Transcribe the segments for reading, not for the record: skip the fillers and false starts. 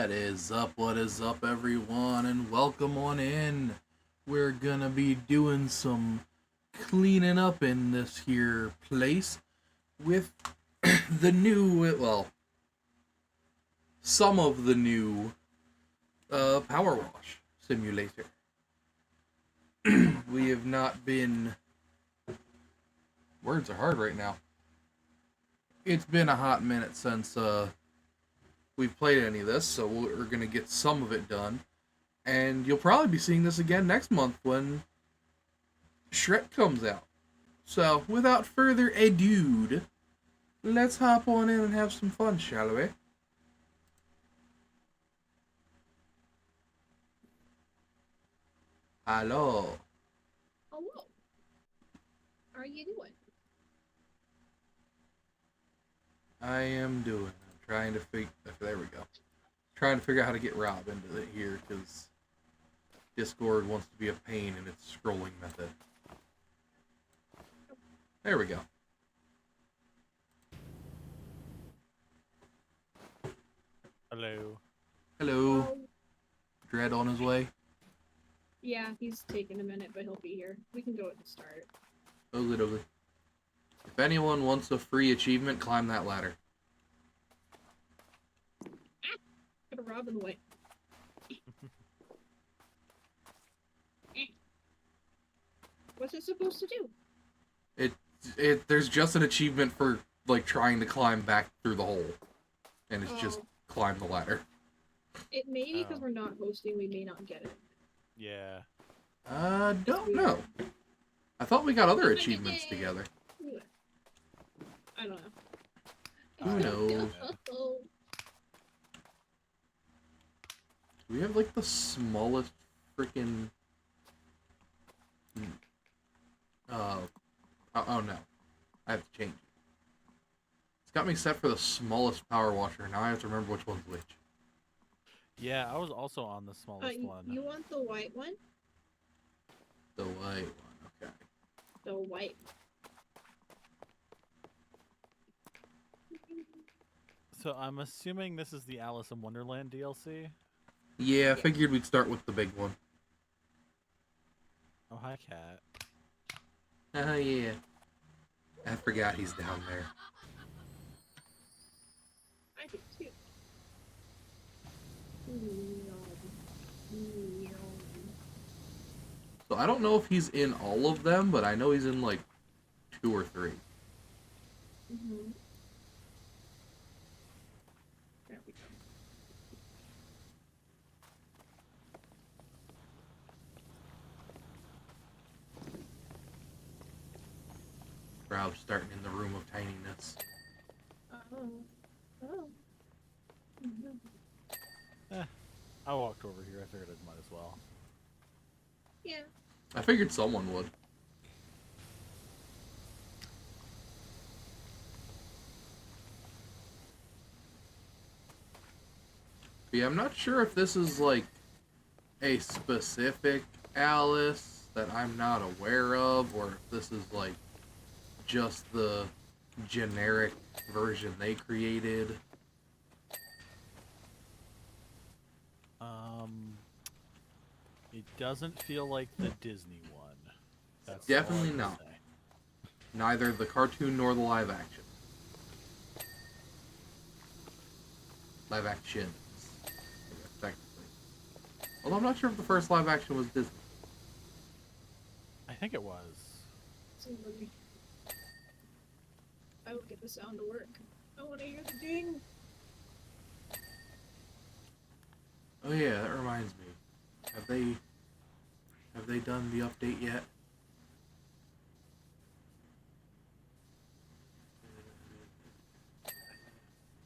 What is up, everyone, and welcome on in. We're gonna be doing some cleaning up in this here place with the new, well, some of the new Powerwash simulator. We have not been. Words are hard right now. It's been a hot minute since we've played any of this, so we're gonna get some of it done. And you'll probably be seeing this again next month when Shrek comes out. So, without further ado, let's hop on in and have some fun, shall we? Hello. Hello. How are you doing? I am doing. I'm trying to figure. There we go. Trying to figure out how to get Rob into it here because Discord wants to be a pain in its scrolling method. There we go. Hello. Hello. Dread on his way. Yeah, he's taking a minute, but he'll be here. We can go ahead and start. Oogly. If anyone wants a free achievement, climb that ladder. Put a Rob in the way. What's it supposed to do? There's just an achievement for like trying to climb back through the hole, and it's just climb the ladder. It may be because we're not hosting, we may not get it. Yeah. Don't know. I thought we got other achievements together. I don't know. Who knows? We have like the smallest freaking. Oh no, I have to change it. It's got me set for the smallest power washer. Now I have to remember which one's which. Yeah, I was also on the smallest one. You want the white one? The white one, okay. The white. So I'm assuming this is the Alice in Wonderland DLC? Yeah, I figured we'd start with the big one. Oh, hi, Cat. Oh, yeah. I forgot he's down there. I do too. So I don't know if he's in all of them, but I know he's in like 2 or 3. Mm-hmm. There we go. Rob's starting in the room of tininess. Oh. I walked over here. I figured I might as well. Yeah. I figured someone would. But yeah, I'm not sure if this is like a specific Alice that I'm not aware of, or if this is like just the generic version they created. It doesn't feel like the Disney one. That's Definitely not. Neither the cartoon nor the live action. Live actions, effectively. Although I'm not sure if the first live action was Disney. I think it was. Somebody. I will get the sound to work. I want to hear the ding. Oh yeah, that reminds me. Have they done the update yet?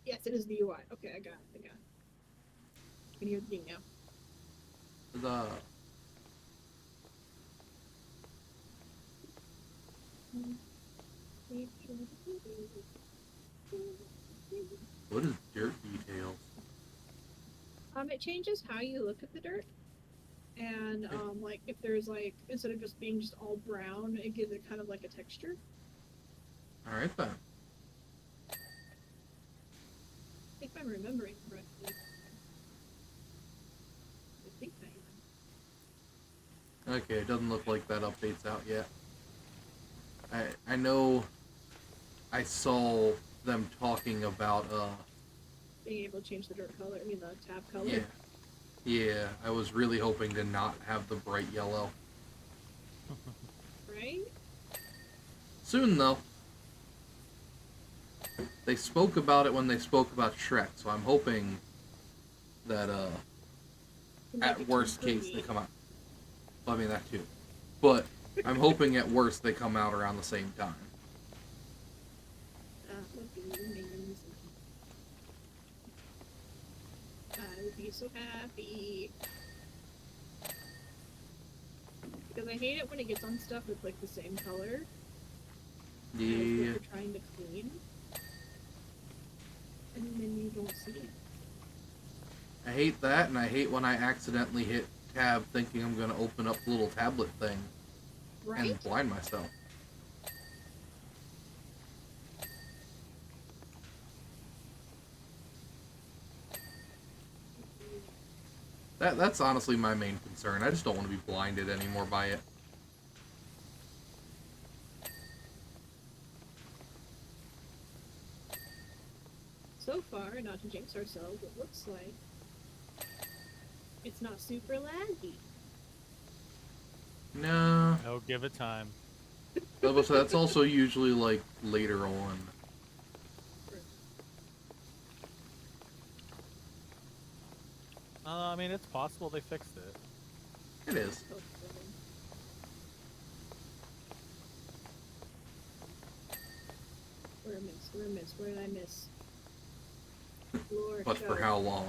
Yes, it is the UI. Okay, I got it. I can hear the ding now. The what is dirt details? It changes how you look at the dirt. And like if there's like instead of just being just all brown, it gives it kind of like a texture. Alright then. If I'm remembering correctly. Okay, it doesn't look like that update's out yet. I know I saw them talking about Being able to change the dirt color, I mean the tab color. yeah. Yeah, I was really hoping to not have the bright yellow. Right? Soon though. They spoke about it when they spoke about Shrek, so I'm hoping that To make at it worst too case they green. come out. Well, I mean that too. But I'm hoping at worst they come out around the same time. That would be amazing. I would be so happy. Because I hate it when it gets on stuff that's like the same color as what Yeah. you're trying to clean. And then you don't see it. I hate that, and I hate when I accidentally hit tab thinking I'm gonna open up the little tablet thing Right? and blind myself. That's honestly my main concern. I just don't want to be blinded anymore by it. So far, not to jinx ourselves, it looks like it's not super laggy. No, Oh, give it time. but that's also usually like later on. I mean, it's possible they fixed it. It is. Hopefully. Where I miss? Where I miss? Where did I miss? Lord, But for show. how long?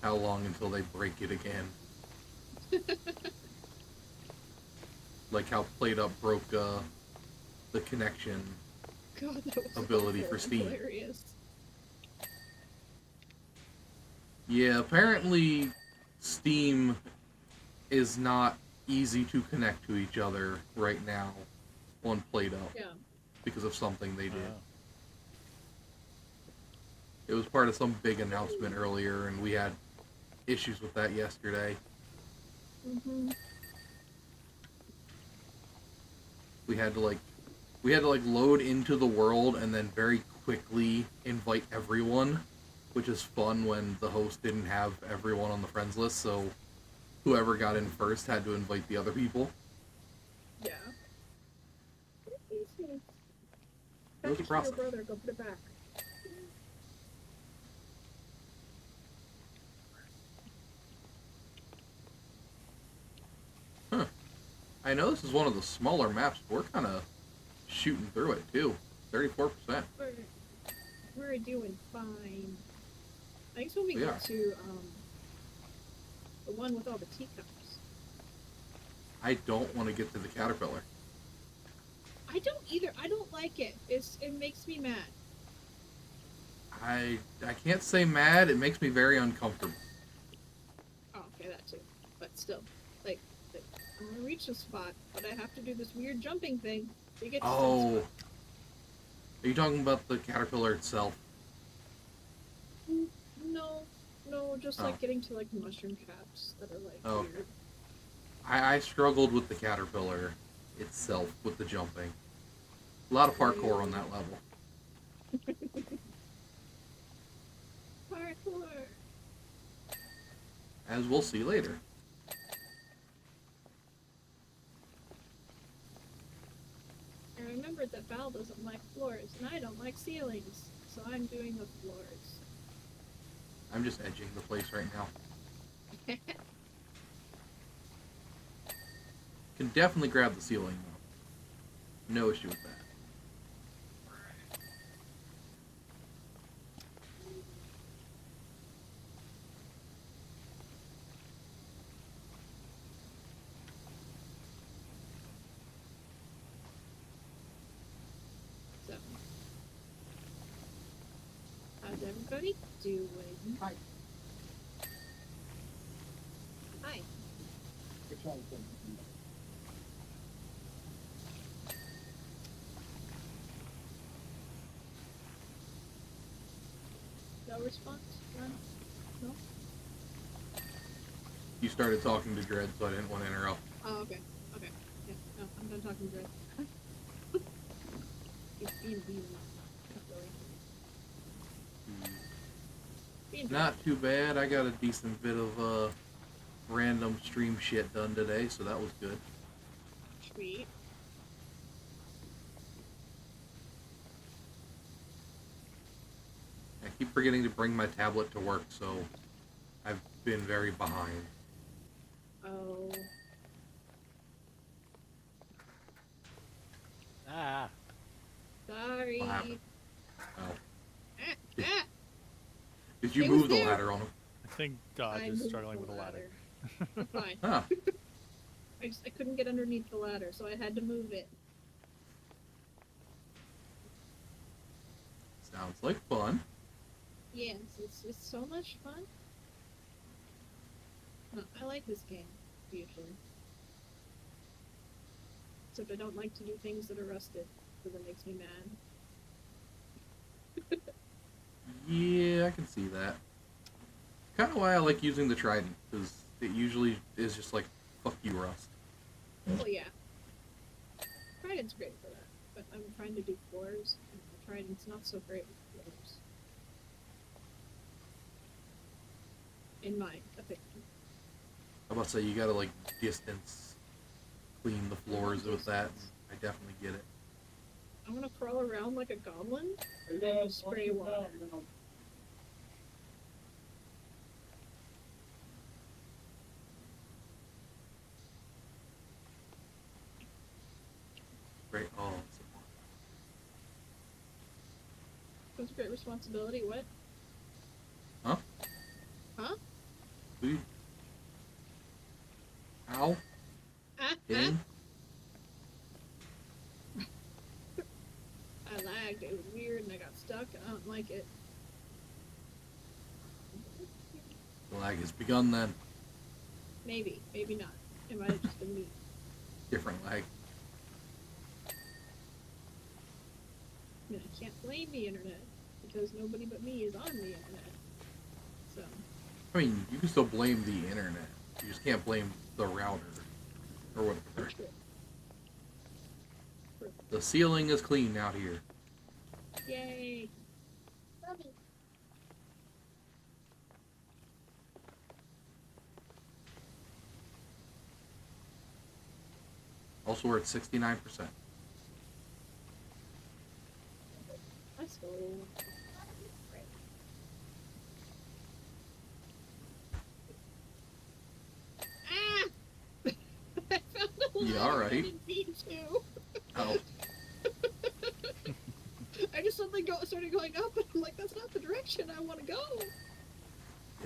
How long until they break it again? Like how Played Up broke the connection. God, that was Ability awful for and Steam. hilarious. Yeah, apparently Steam is not easy to connect to each other right now on Played Up Yeah. because of something they did. Oh. It was part of some big announcement earlier, and we had issues with that yesterday. Mm-hmm. We had to like load into the world and then very quickly invite everyone, which is fun when the host didn't have everyone on the friends list, so whoever got in first had to invite the other people. Yeah. It was a Package to your process. brother, go put it back. Huh. I know this is one of the smaller maps, but we're kind of shooting through it too. 34%. We're doing fine. I guess when we We get are. to the one with all the teacups. I don't want to get to the caterpillar. I don't either. I don't like it. It makes me mad. I can't say mad. It makes me very uncomfortable. Oh, okay, that too. But still, like I'm gonna reach the spot, but I have to do this weird jumping thing to get to said Oh, spot. are you talking about the caterpillar itself? No, no, just Oh. like getting to like mushroom caps that are like Oh. weird. I struggled with the caterpillar itself with the jumping. A lot of parkour on that level. Parkour. As we'll see later. I remembered that Val doesn't like floors, and I don't like ceilings, so I'm doing the floors. I'm just edging the place right now. Can definitely grab the ceiling though. No issue with that. So, how's everybody doing? Hi. Hi. Which one? No response? None? No? you started talking to Dread, so I didn't want to interrupt. Oh, okay. Okay. Yeah, no, I'm done talking to Dread. He's being weird. Really. Being Not too bad. I got a decent bit of random stream shit done today, so that was good. sweet. I keep forgetting to bring my tablet to work, so I've been very behind. Oh. Ah. Sorry. What happened? Oh. Ah, ah. Did you It was move the there. ladder on him? I think Dodge I is moved struggling with the ladder. I'm fine. Huh. I couldn't get underneath the ladder, so I had to move it. Sounds like fun. Yes, it's so much fun. No, I like this game, usually. Except I don't like to do things that are rusted, because it makes me mad. Yeah, I can see that. Kind of why I like using the trident, because it usually is just like, fuck you, Rust. Well, yeah. Trident's great for that, but I'm trying to do floors, and the Trident's not so great with floors. In my opinion. I'm about to say, you gotta like distance clean the floors with that. I definitely get it. I'm gonna crawl around like a goblin, and then spray water. Great. Oh, That's a great responsibility. What? huh? Huh? Who? Ow. Ah, Ding. I lagged. It was weird, and I got stuck. I don't like it. The lag has begun then. Maybe, maybe not. It might have just been me. Different lag. I mean, I can't blame the internet because nobody but me is on the internet. So, I mean, you can still blame the internet. You just can't blame the router or whatever. true. The ceiling is clean out here. Yay! Bobby. Also, we're at 69%. Let's go. Right. Ah! I found a ladder. Yeah, alright. I didn't mean to. Oh, I just suddenly started going up, and I'm like, that's not the direction I want to go.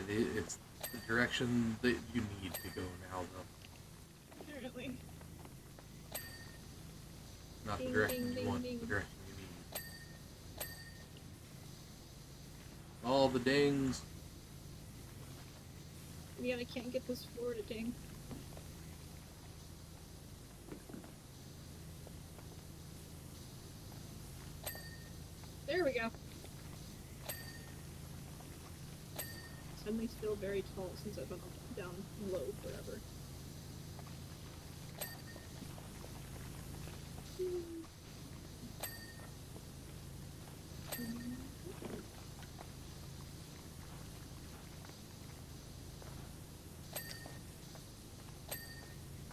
it's the direction that you need to go now, though. Apparently. Not the Ding, direction ding, you want, ding, the ding. direction you need. All the dings. Yeah, I can't get this floor to ding. There we go. Suddenly feel very tall since I've been up, down low forever.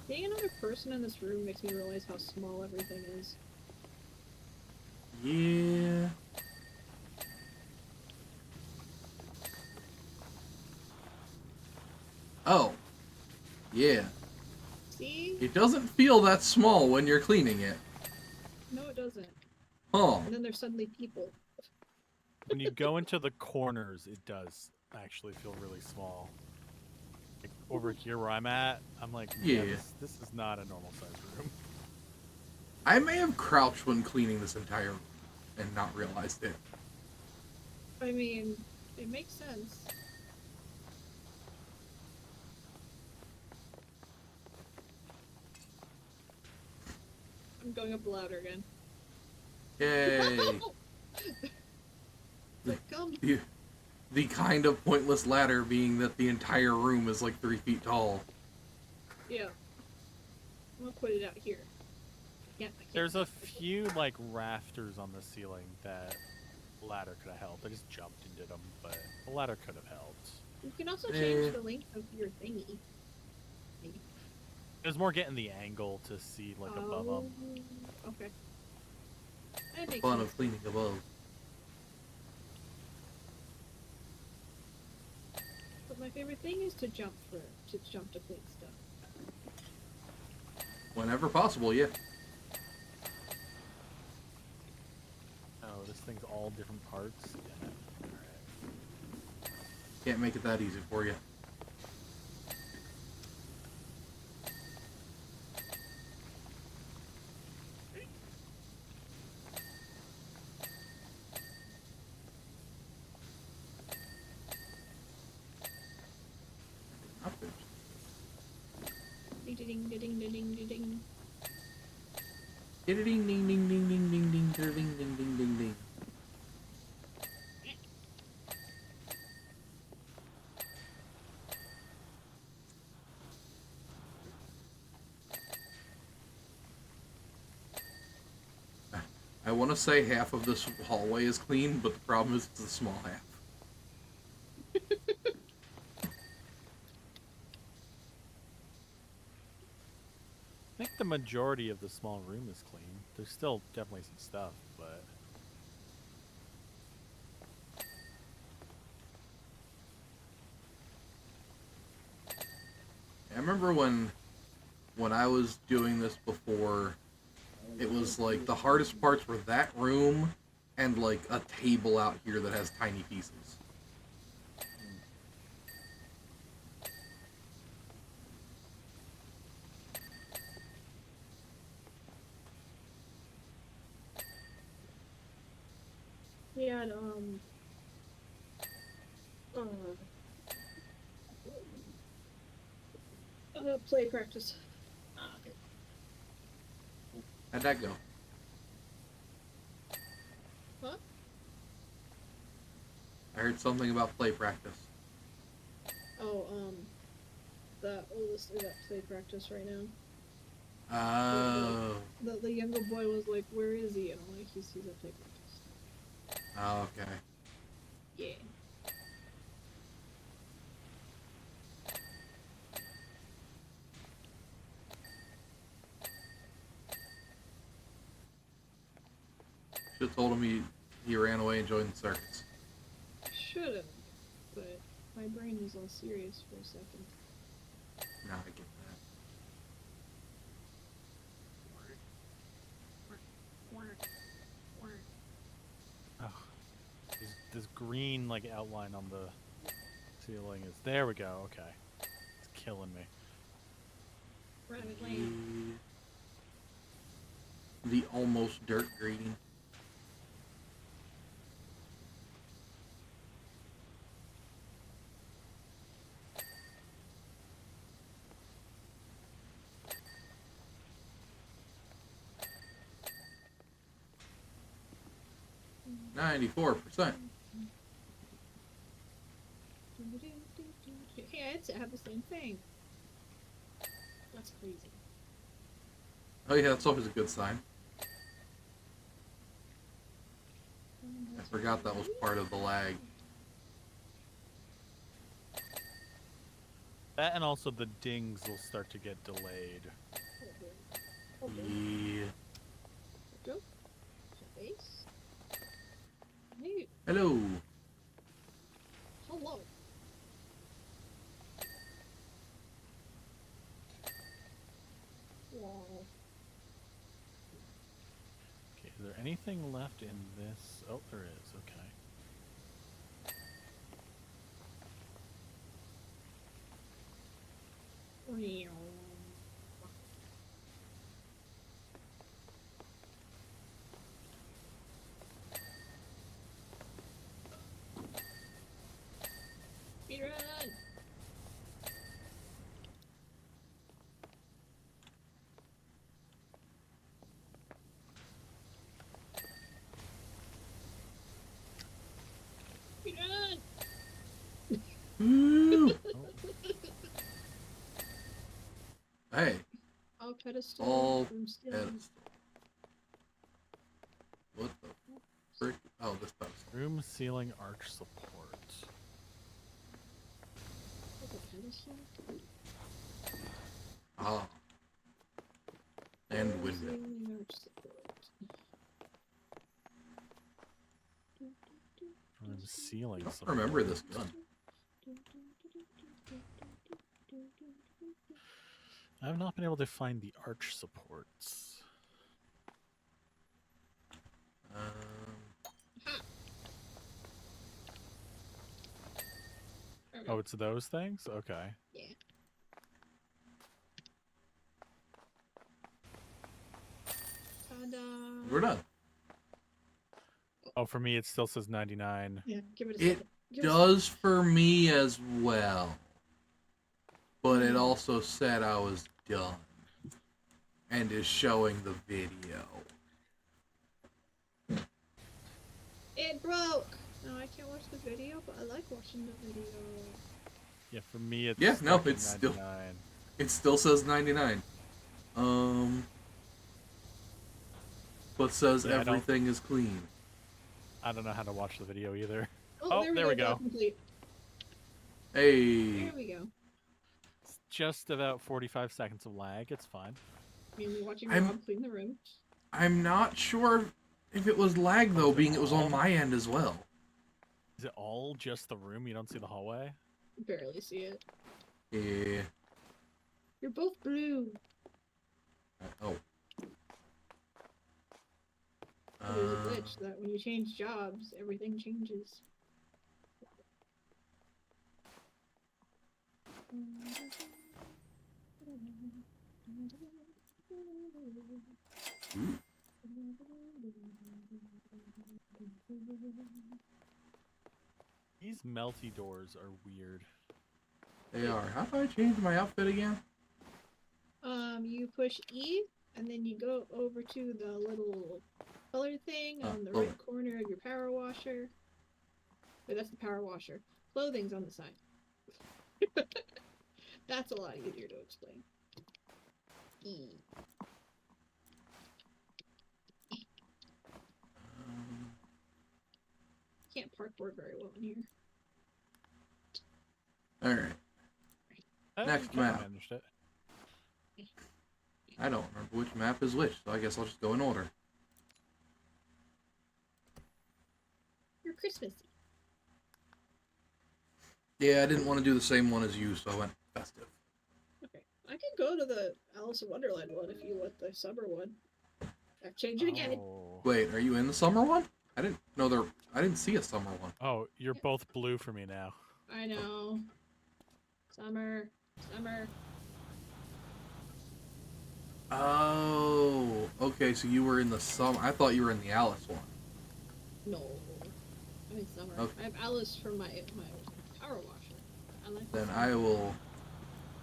Being another person in this room makes me realize how small everything is. Yeah. Oh. Yeah. See? It doesn't feel that small when you're cleaning it. No, it doesn't. Huh. And then there's suddenly people. When you go into the corners, it does actually feel really small. Like over here where I'm at, I'm like, yeah, Yeah. this is not a normal size room. I may have crouched when cleaning this entire room and not realized it. I mean, it makes sense. I'm going up the ladder again. Yay. Like, come. The, The kind of pointless ladder being that the entire room is like 3 feet tall. Yeah. I'm gonna put it out here. I can't There's a not. few like rafters on the ceiling that the ladder could have helped. I just jumped and did them, but the ladder could have helped. You can also Eh. change the length of your thingy. It was more getting the angle to see like above them. Okay. That makes Fun sense. of cleaning above. But my favorite thing is to jump to clean stuff. Whenever possible, yeah. Oh, this thing's all different parts. Yeah. Alright. Can't make it that easy for you. Not finished. Ding ding ding ding ding ding ding. Ding ding ding ding ding ding ding ding ding ding ding ding ding. I want to say half of this hallway is clean, but the problem is it's a small half. I think the majority of the small room is clean. There's still definitely some stuff, but I remember when I was doing this before, it was like the hardest parts were that room and like a table out here that has tiny pieces. We had play practice. How'd that go? Huh? I heard something about play practice. Oh, the oldest is at play practice right now. Oh. The younger boy was like, "Where is he?" And I'm like, "He's at play practice." Oh, okay. Yeah. Should have told him he ran away and joined the circus. Should have, but my brain was all serious for a second. Now I get that. oh, this green like outline on the ceiling is there. We go. Okay, it's killing me. Rabbit lane. The almost dirt green. $94%. Hey, I had the same thing. That's crazy. Oh yeah, that's always a good sign. I forgot that was part of the lag. That and also the dings will start to get delayed. Yeah. Joke? Face? Hey, Hello. hello. Wow. Okay, is there anything left in this? Oh, there is. Okay. Speedrun! Ooh. Oh, Hey, All pedestal. all Room still. pedestal. What the frick? Oh, this pedestal. room ceiling arch support. Pedestal. Ah. And Room window. ceiling arch support. Room ceiling I don't support. remember this gun. I have not been able to find the arch supports. Oh, it's those things? Okay. Yeah. Ta-da! We're done. Oh, for me, it still says 99. Yeah, give it a It second. Give it a does for me as well. But it Hmm. also said I was done. And is showing the video. second. It broke! No, I can't watch the video, but I like watching the video. Yeah, for me, it's Yeah, no, stuck at it's still- 99. It still says 99. But says Yeah, I don't- everything is clean. I don't know how to watch the video either. Oh, there we go. go. Complete. Hey. There we go. It's just about 45 seconds of lag. It's fine. I mean, we're watching I'm- Rob clean the room. I'm not sure if it was lag though, being it was on all? my end as well. Is it all just the room? You don't see the hallway? Barely see it. Yeah. You're both blue. Oh. There's a glitch that when you change jobs, everything changes. Ooh. These melty doors are weird. They are. How do I change my outfit again? You push E, and then you go over to the little color thing on the lower. right corner of your power washer. Wait, that's the power washer. Clothing's on the side. That's a lot easier to explain. E. Can't parkboard very well in here. Alright. Next You kinda map. managed it. I don't remember which map is which, so I guess I'll just go in order. You're Christmassy. Yeah, I didn't want to do the same one as you, so I went festive. Okay. I can go to the Alice in Wonderland one if you want the summer one. I've changed it again. Oh. Wait, are you in the summer one? I didn't know there. I didn't see a summer one. Oh, you're both blue for me now. I know. Summer. Summer. Oh, okay. So you were in the summer. I thought you were in the Alice one. No. I'm in summer. Okay. I have Alice for my power washer. I like Then that. I will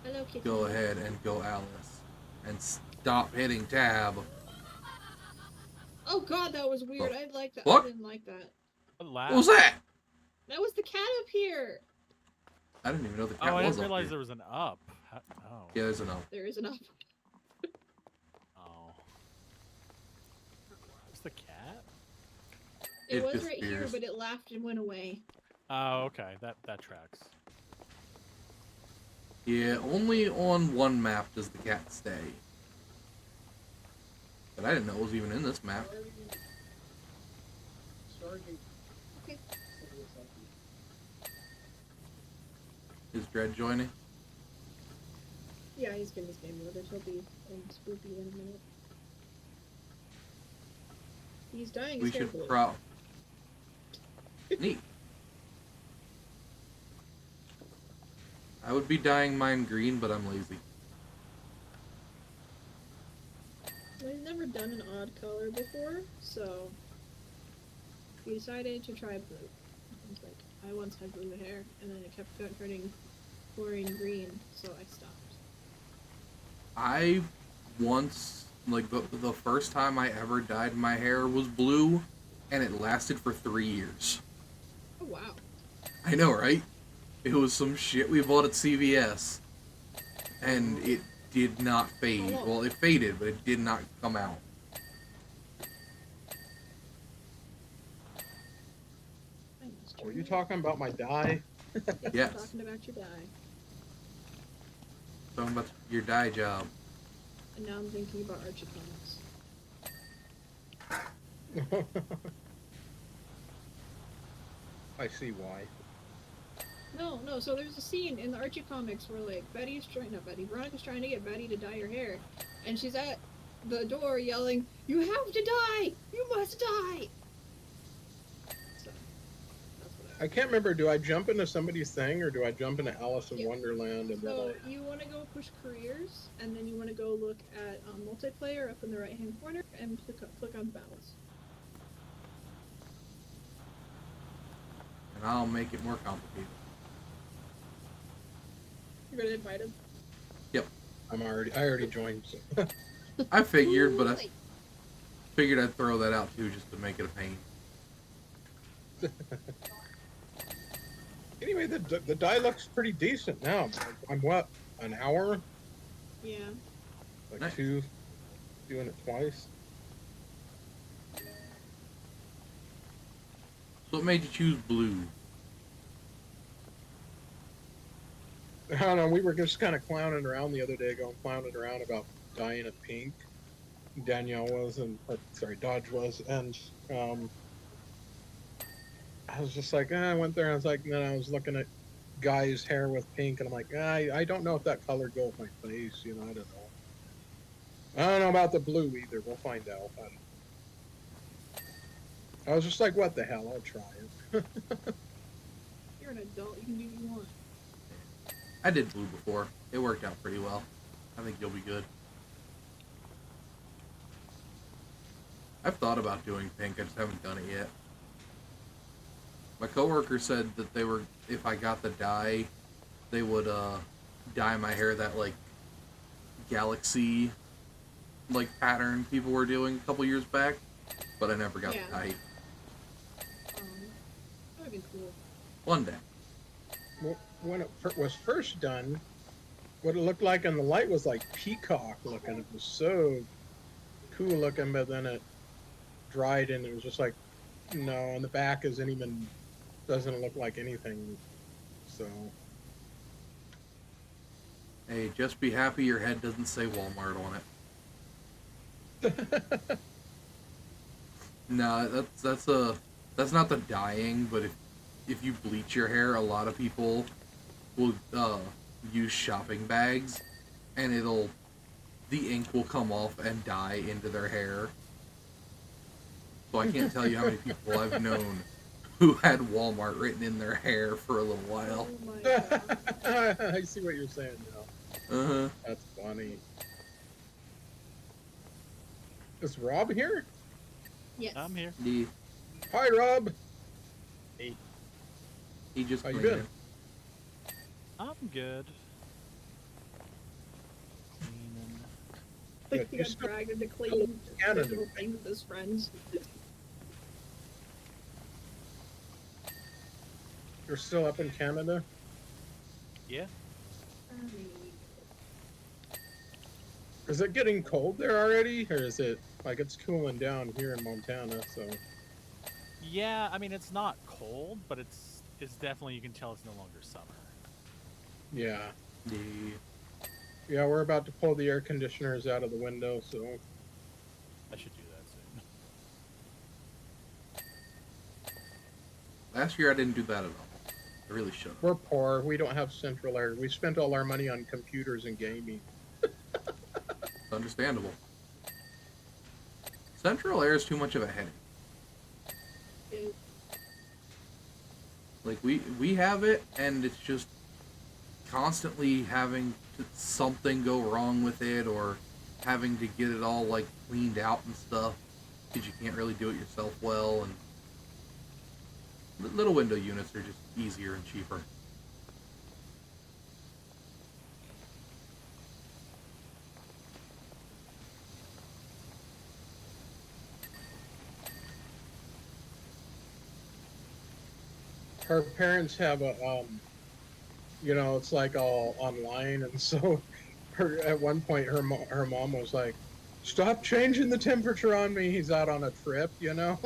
Hello, kitty. go ahead and go Alice and stop hitting tab. Oh god, that was weird. Oh. I like that. What? I didn't like that. What was that? That was the cat up here. I didn't even know the cat Oh, I was didn't up realize here. there was an up. Oh. Yeah, there's an up. There is an up. Oh. Where's the cat? It It was right here, disappears. but it laughed and went away. Oh, okay. That tracks. Yeah, only on one map does the cat stay. But I didn't know it was even in this map. Okay. Is Dread joining? Yeah, he's getting his game loaded. He'll be spoopy in a minute. He's dying We his hair should blue. Neat. I would be dyeing mine green, but I'm lazy. I've never done an odd color before, so we decided to try blue. I was like, I once had blue hair, and then it kept turning chlorine green, so I stopped. I once, like, the first time I ever dyed my hair was blue, and it lasted for 3 years. Oh wow. I know, right? It was some shit we bought at CVS, and it did not fade. Oh. Well, it faded, but it did not come out. Were you talking about my dye? Yes. I'm talking about your dye. Talking about your dye job. And now I'm thinking about Archie comics. I see why. No, so there's a scene in the Archie comics where, like, Veronica's trying to get Betty to dye her hair, and she's at the door yelling, "You have to dye! You must dye!" So, that's what I can't remember, do I jump into somebody's thing or do I jump into Alice in Yeah. Wonderland and then So, you want to go push careers, and then you want to go look at multiplayer up in the right-hand corner, and click on battles. And I'll make it more complicated. You're gonna invite him? I already joined. So. I figured, but I Ooh, figured I'd throw that out too just to make it a pain. Anyway, the dye looks pretty decent now. I'm what, an hour? yeah. Like Nice. doing it twice. So what made you choose blue? I don't know, we were just kind of clowning around the other day, clowning around about dyeing it pink. Danielle was, Dodge was, and I was just like, I went there and I was like, and then I was looking at Guy's hair with pink, and I'm like, I don't know if that color go with my face, I don't know. I don't know about the blue either, we'll find out. I was just like, what the hell, I'll try it. You're an adult, you can do what you want. I did blue before. It worked out pretty well. I think you'll be good. I've thought about doing pink, I just haven't done it yet. My coworker said that if I got the dye, they would dye my hair that like galaxy like pattern people were doing a couple years back, but I never got Yeah. the dye. That would be cool. One day. Well, when it was first done, what it looked like in the light was like peacock looking. It was so cool looking, but then it dried and it was just like, no, and the back doesn't look like anything. So Hey, just be happy your head doesn't say Walmart on it. No, that's not the dyeing, but if you bleach your hair, a lot of people will use shopping bags, and the ink will come off and dye into their hair. So I can't tell you how many people I've known who had Walmart written in their hair for a little while. Oh my god. I see what you're saying now. Uh-huh. That's funny. Is Rob here? Yes. I'm here. Hi, Rob. He just How you cleaned been? it. I'm good. Cleaning. Good. He You got still- dragged into cleaning Canada. little things with his friends. You're still up in Canada? Yeah. Is it getting cold there already? Or is it like it's cooling down here in Montana, so Yeah, I mean it's not cold, but it's definitely, you can tell it's no longer summer. yeah. Yeah. Yeah, we're about to pull the air conditioners out of the window, so I should do that soon. Last year I didn't do that at all. I really should have. we're poor. We don't have central air. We spent all our money on computers and gaming. It's understandable. Central air is too much of a headache. It- Like we have it, and it's just constantly having something go wrong with it, or having to get it all like cleaned out and stuff, because you can't really do it yourself well. And little window units are just easier and cheaper. Her parents have You know, it's like all online, and so her at one point her mom was like, "Stop changing the temperature on me. He's out on a trip." You know,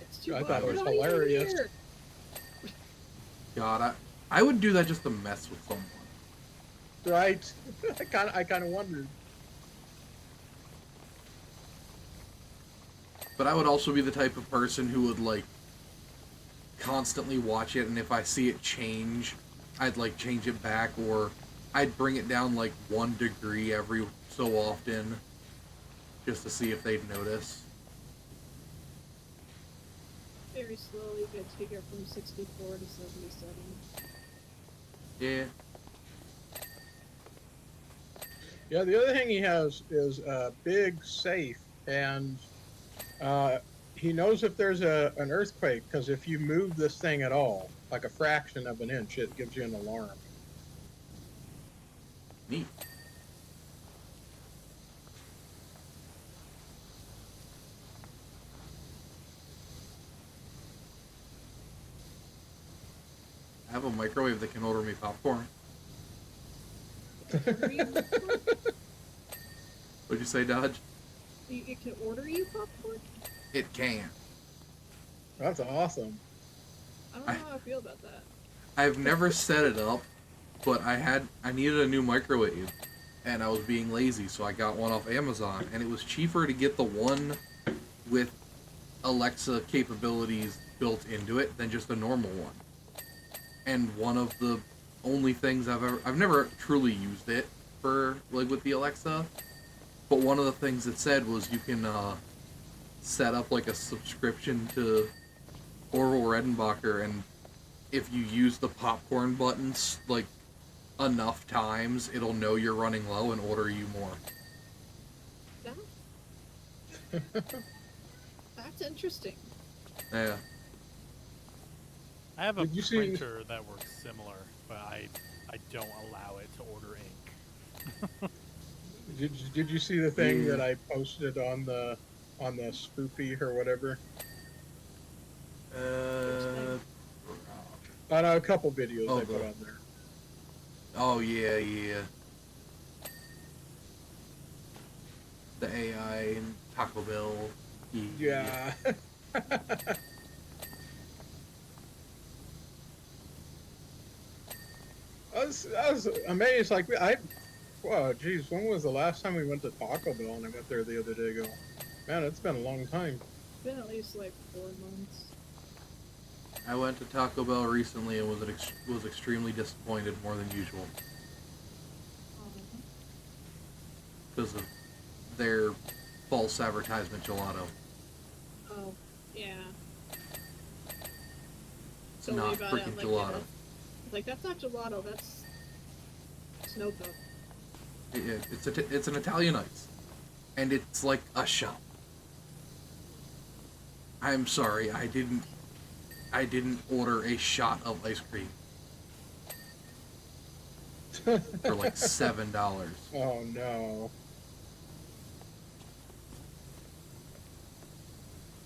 It's too I hot. thought it We're was not even hilarious. here. God, I would do that just to mess with someone. Right? I kind of wondered. But I would also be the type of person who would like constantly watch it, and if I see it change, I'd like change it back, or I'd bring it down like 1 degree every so often, just to see if they'd notice. Very slowly get to get from 64 to 77. Yeah. Yeah, the other thing he has is a big safe, and uh, he knows if there's an earthquake because if you move this thing at all, like a fraction of an inch, it gives you an alarm. Neat. I have a microwave that can order me popcorn. Order you popcorn? What'd you say, Dodge? It can order you popcorn? It can. That's awesome. I don't know how I feel about that. I've never set it up, but I needed a new microwave, and I was being lazy, so I got one off Amazon, and it was cheaper to get the one with Alexa capabilities built into it than just a normal one. And one of the only things I've never truly used it for, like, with the Alexa, but one of the things it said was you can set up like a subscription to Orville Redenbacher, and if you use the popcorn buttons like enough times, it'll know you're running low and order you more. That's interesting. Yeah. I have a Did you see- printer that works similar, but I don't allow it to order ink. Did you see the thing Yeah. that I posted on the spoopy or whatever? On a couple videos Oh, I put on there. Oh yeah, yeah. The AI and Taco Bell. Yeah. I was amazed. Like wow, geez, when was the last time we went to Taco Bell? And I went there the other day. Go, man, it's been a long time. It's been at least like 4 months. I went to Taco Bell recently and was extremely disappointed more than usual because of their false advertisement gelato. Oh, yeah. It's Told me not about it, freaking I'm like, gelato. yeah, like, that's not gelato, that's snow cone. It's an Italian ice, and it's like a shot. I'm sorry, I didn't order a shot of ice cream for like $7. Oh no.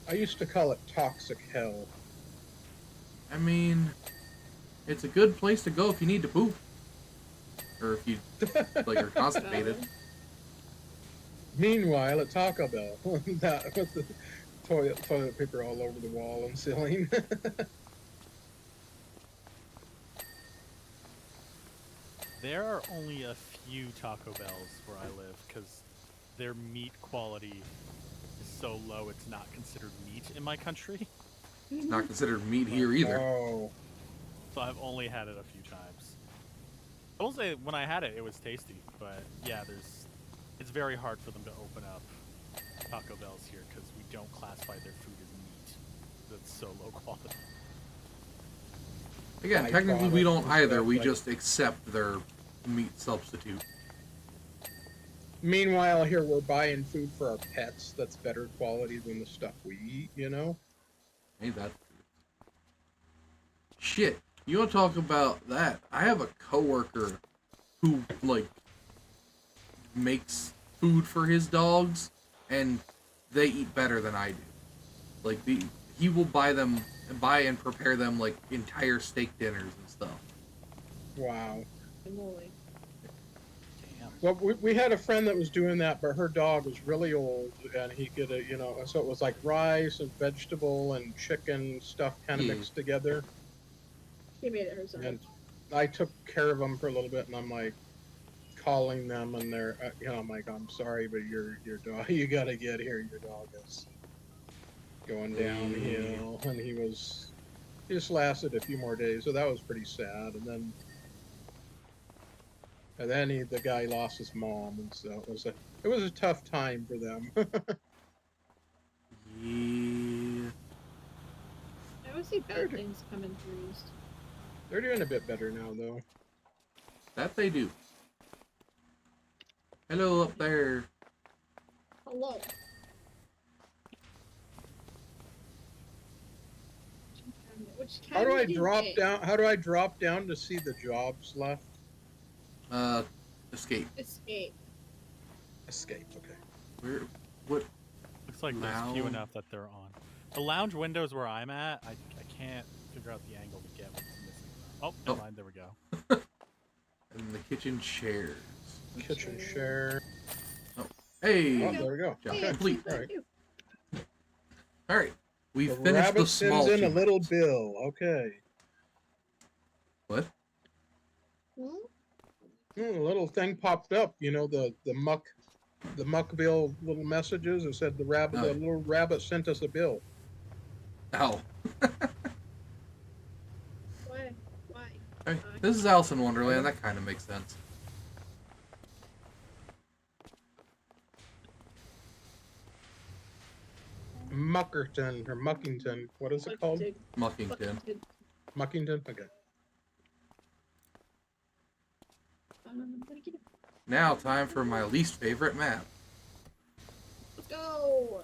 I used to call it toxic hell. I mean, it's a good place to go if you need to poop, or if you like are constipated. Meanwhile, at Taco Bell, that with the toilet paper all over the wall and ceiling. There are only a few Taco Bells where I live because their meat quality is so low it's not considered meat in my country. It's not considered meat here either. Oh, So I've only had it a few times. I will say when I had it, it was tasty, but yeah, it's very hard for them to open up Taco Bells here because we don't classify their food as meat. That's so low quality. Again, I technically bought we it don't and either. stuff, We like- just accept their meat substitute. meanwhile, here we're buying food for our pets that's better quality than the stuff we eat, you know? Ain't that shit? You want to talk about that? I have a coworker who like makes food for his dogs, and they eat better than I do. Like he will buy them buy and prepare them like entire steak dinners and stuff. Wow. Moly. Damn. Well, we had a friend that was doing that, but her dog was really old, and he could, so it was like rice and vegetable and chicken stuff kind of Yeah. mixed together. She made it herself. And I took care of them for a little bit, and I'm like calling them, and they're, I'm like, I'm sorry, but your dog, you got to get here. Your dog is going downhill, and he just lasted a few more days, so that was pretty sad. And then the guy lost his mom, and so it was a tough time for them. Yeah. I always see bad things come in threes. They're doing a bit better now, though. That they do. Hello up there. Hello. Which How do I cabinet is drop it? down? How do I drop down to see the jobs left? Escape. Escape. Escape. Okay. Where? What? Looks like there's few Lounge. enough that they're on. The lounge windows where I'm at, I can't figure out the angle to get what's missing. Oh, never mind. There we go. And the kitchen chairs. Kitchen share. Hey. Oh, there we go. Job Hey, Okay. complete. thank All right. you. All right. We The finished rabbit the small sends in a humans. little bill. Okay. What? Hmm? A little thing popped up. The muckville little messages. It said the Oh. little rabbit sent us a bill. Ow. Why? Why? Okay. This is Alice in Wonderland. That kind of makes sense. Muckerton or Muckington. What is it called? Muckington. Muckington. Okay. Now, time for my least favorite map. Let's go.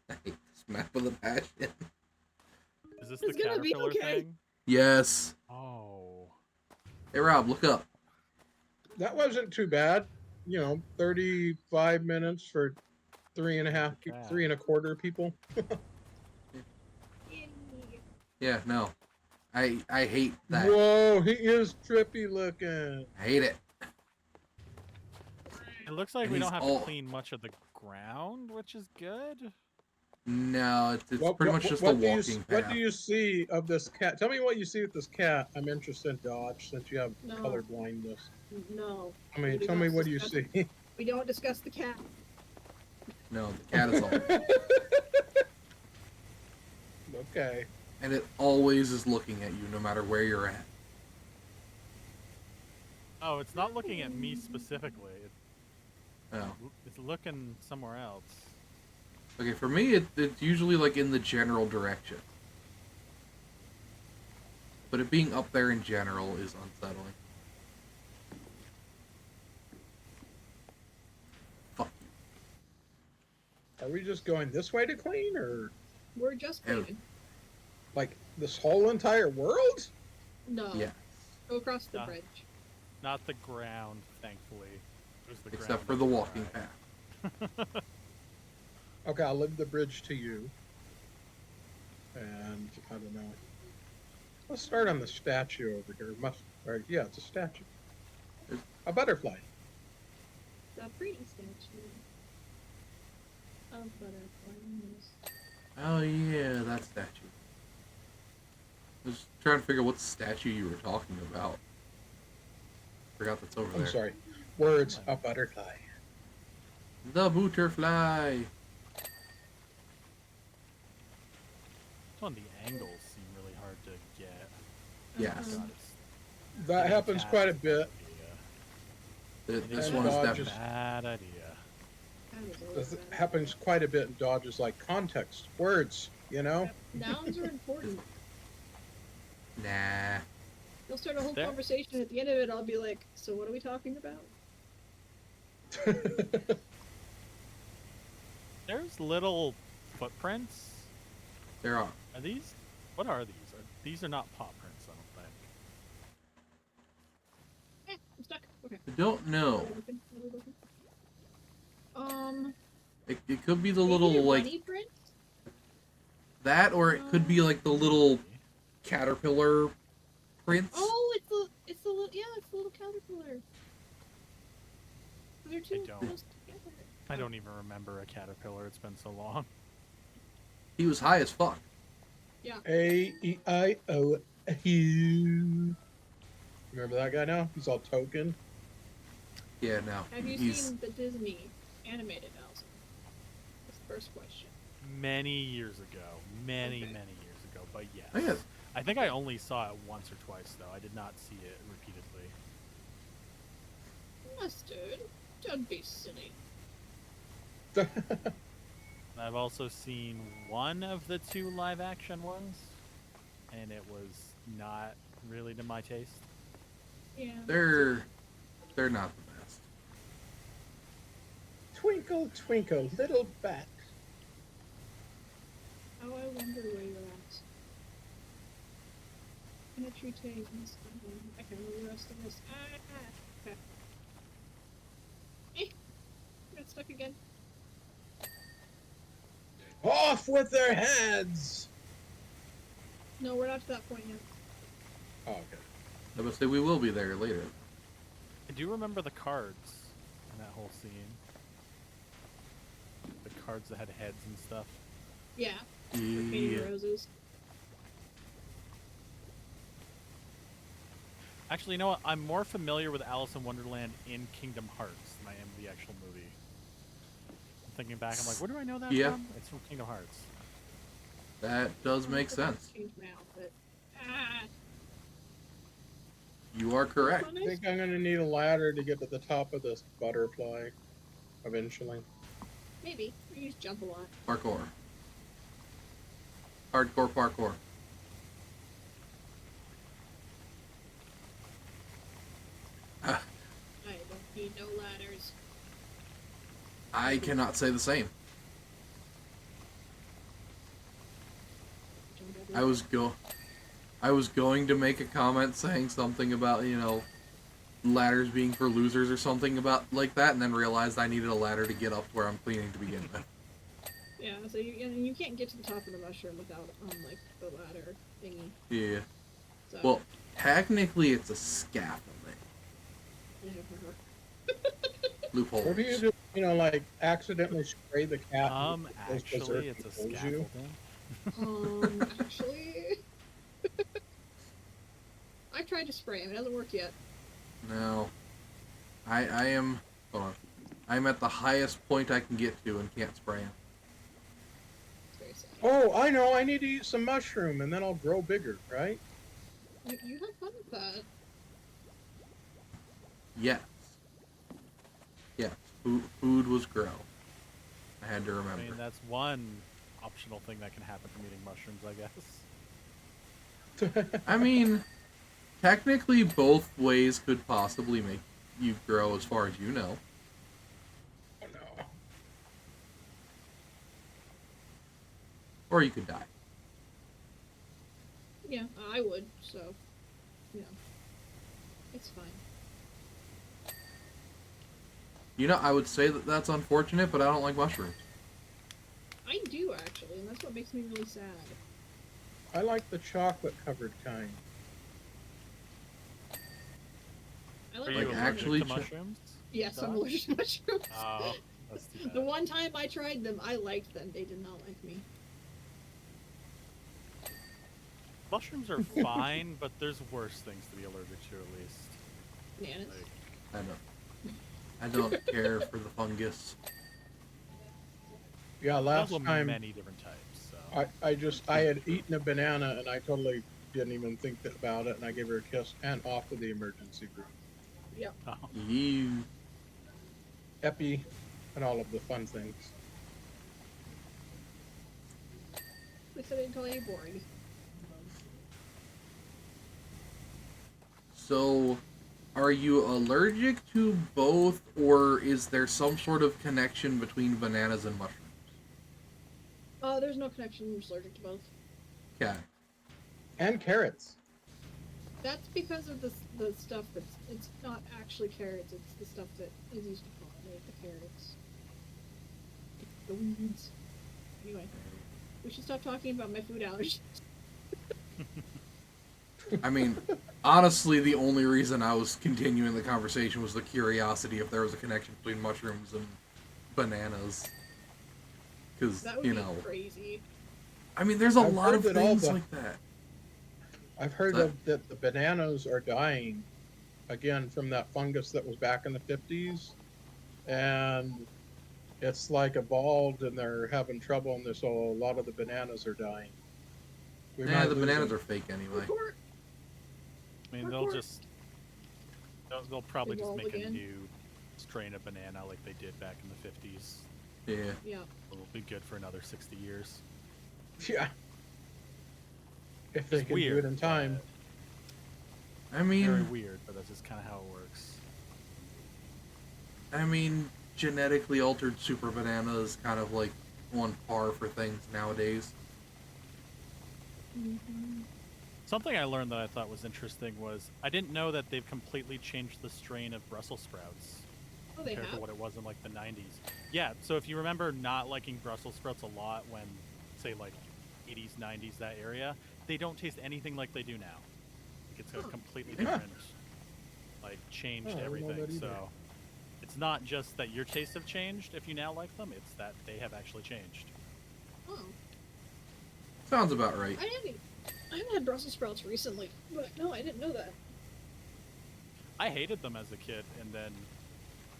I hate this map with a passion. Is this It's the gonna be caterpillar okay. thing? Yes. Oh. Hey, Rob, look up. That wasn't too bad. 35 minutes for three and a quarter people. Yeah, no. I hate that. Whoa, he is trippy looking. I hate it. It looks like And we he's don't have all- to clean much of the ground, which is good. No, it's pretty much just a walking What path. do you see of this cat? Tell me what you see with this cat. I'm interested in Dodge since you have No. color blindness. No. Tell me what do you see? We don't discuss the cat. No, the cat is all. Okay. And it always is looking at you no matter where you're at. Oh, it's not looking at me specifically. Oh. It's looking somewhere else. Okay, for me, it's usually like in the general direction. But it being up there in general is unsettling. Fuck you. Are we just going this way to clean, or We're just Oh. cleaning. like this whole entire world? No. Yeah. Go across the Yeah. bridge. Not the ground, thankfully. It was the Except ground for that the was walking alright. path. Okay, I'll leave the bridge to you. And I don't know. Let's start on the statue over here. Yeah, it's a statue. A butterfly. The pretty statue of butterflies. Oh yeah, that statue. I was trying to figure out what statue you were talking about. Forgot that's over there. I'm sorry. Words, a butterfly. The butterfly. This one, the angles seem really hard to get. Yes. God, it's That happens quite a bit. This And one is Dodge definitely. Bad idea. That is always This bad. happens quite a bit in Dodge's like context. Words, Nouns are important. Nah. You'll start a whole There- conversation. At the end of it, I'll be like, "So what are we talking about?" There's little footprints. There are. Are these? What are these? These are not paw prints, I don't think. I'm stuck. Okay. I don't know. Um, It could be the Maybe little your like bunny print? that, or it could be like the little Maybe. caterpillar prints. Oh, it's the little it's the little caterpillar. They're two don't. close together. I don't even remember a caterpillar. It's been so long. He was high as fuck. Yeah. A-E-I-O. Remember that guy now? He's all token. Yeah, no. Have you He's seen the Disney animated Elsa? That's the first question. Many years ago. Many Okay. years ago. But yes. Oh, yeah. I think I only saw it once or twice, though. I did not see it repeatedly. Mustard, don't be silly. I've also seen one of the two live-action ones, and it was not really to my taste. Yeah. they're not the best. Twinkle, twinkle, little bat. Oh, I wonder where you're at. Penetrate this. I can remember the rest of this. Okay. Eh, I got stuck again. Off with their heads! No, we're not to that point yet. Oh, okay. I would say we will be there later. I do remember the cards in that whole scene. The cards that had heads and stuff. Yeah. Painting Yeah. roses. Actually, you know what? I'm more familiar with Alice in Wonderland in Kingdom Hearts than I am the actual movie. I'm thinking back, I'm like, where do I know that Yeah. from? It's from Kingdom Hearts. That does make sense. Change my outfit. You are correct. I think I'm gonna need a ladder to get to the top of this butterfly eventually. Maybe. You just jump a lot. Parkour. Hardcore parkour. I don't need no ladders. I cannot say the same. Jump I was going to make a comment saying something about, ladders being for losers or something about like that, and then realized I needed a ladder to get up where I'm cleaning to begin with. Yeah, so you can't get to the top of the mushroom without like the ladder thingy. Yeah. So Well, technically it's a scaffolding. Loophole. What do you do? Like accidentally spray the cat? and it goes berserk Actually, it's a and kills you? scaffolding. Actually, I've tried to spray him. It hasn't worked yet. No. I am. Hold on. I'm at the highest point I can get to and can't spray him. It's very sad. Oh, I know. I need to eat some mushroom and then I'll grow bigger, right? You have fun with that. Yes. Yes. Food was grow. I had to I remember. mean, that's one optional thing that can happen from eating mushrooms, I guess. I mean, technically both ways could possibly make you grow as far as you know. Oh, no. Or you could die. Yeah, I would. So, it's fine. I would say that that's unfortunate, but I don't like mushrooms. I do actually, and that's what makes me really sad. I like the chocolate covered kind. I Are like you Like, the allergic actually to ch- mushrooms? Yes, I'm Dog? allergic to mushrooms. Oh, that's too The bad. one time I tried them, I liked them. They did not like me. Mushrooms are fine, but there's worse things to be allergic to, at least. Bananas. Like, I don't care for the fungus. Yeah, last also time many different types. So. I had eaten a banana and I totally didn't even think about it, and I gave her a kiss and off to the emergency room. Oh. You. Epi and all of the fun things. They said I didn't call you boring. So, are you allergic to both, or is there some sort of connection between bananas and mushrooms? There's no connection. I'm just allergic to both. Okay. And carrots. That's because of the stuff it's not actually carrots. It's the stuff that is used to pollinate the carrots. the weeds. Anyway, we should stop talking about my food allergies. I mean, honestly, the only reason I was continuing the conversation was the curiosity if there was a connection between mushrooms and bananas. Because, That would you be know, crazy. I mean, there's a I've lot heard of that all things the- like that. I've heard That- that the bananas are dying again from that fungus that was back in the 50s, and it's like evolved, and they're having trouble, and so a lot of the bananas are dying. We Nah, might the lose bananas them. are fake anyway. Report. I mean, they'll Report. just they'll probably just Evolve make a again. new strain of banana like they did back in the 50s. Yeah. Yeah. It'll be good for another 60 years. Yeah, if they It's can weird, do it in time. I Very mean, weird, but that's just kind of how it works. genetically altered super banana is kind of like on par for things nowadays. Mm-hmm. Something I learned that I thought was interesting was I didn't know that they've completely changed the strain of Brussels sprouts Oh, they compared to have. what it was in like the 90s. Yeah, so if you remember not liking Brussels sprouts a lot when, say, like 80s, 90s, that area, they don't taste anything like they do now. Like it's a Huh. completely Yeah. different, like changed Oh, I didn't know everything. that either. So it's not just that your tastes have changed if you now like them; it's that they have actually changed. Oh, Sounds about right. I haven't had Brussels sprouts recently, but no, I didn't know that. I hated them as a kid, and then,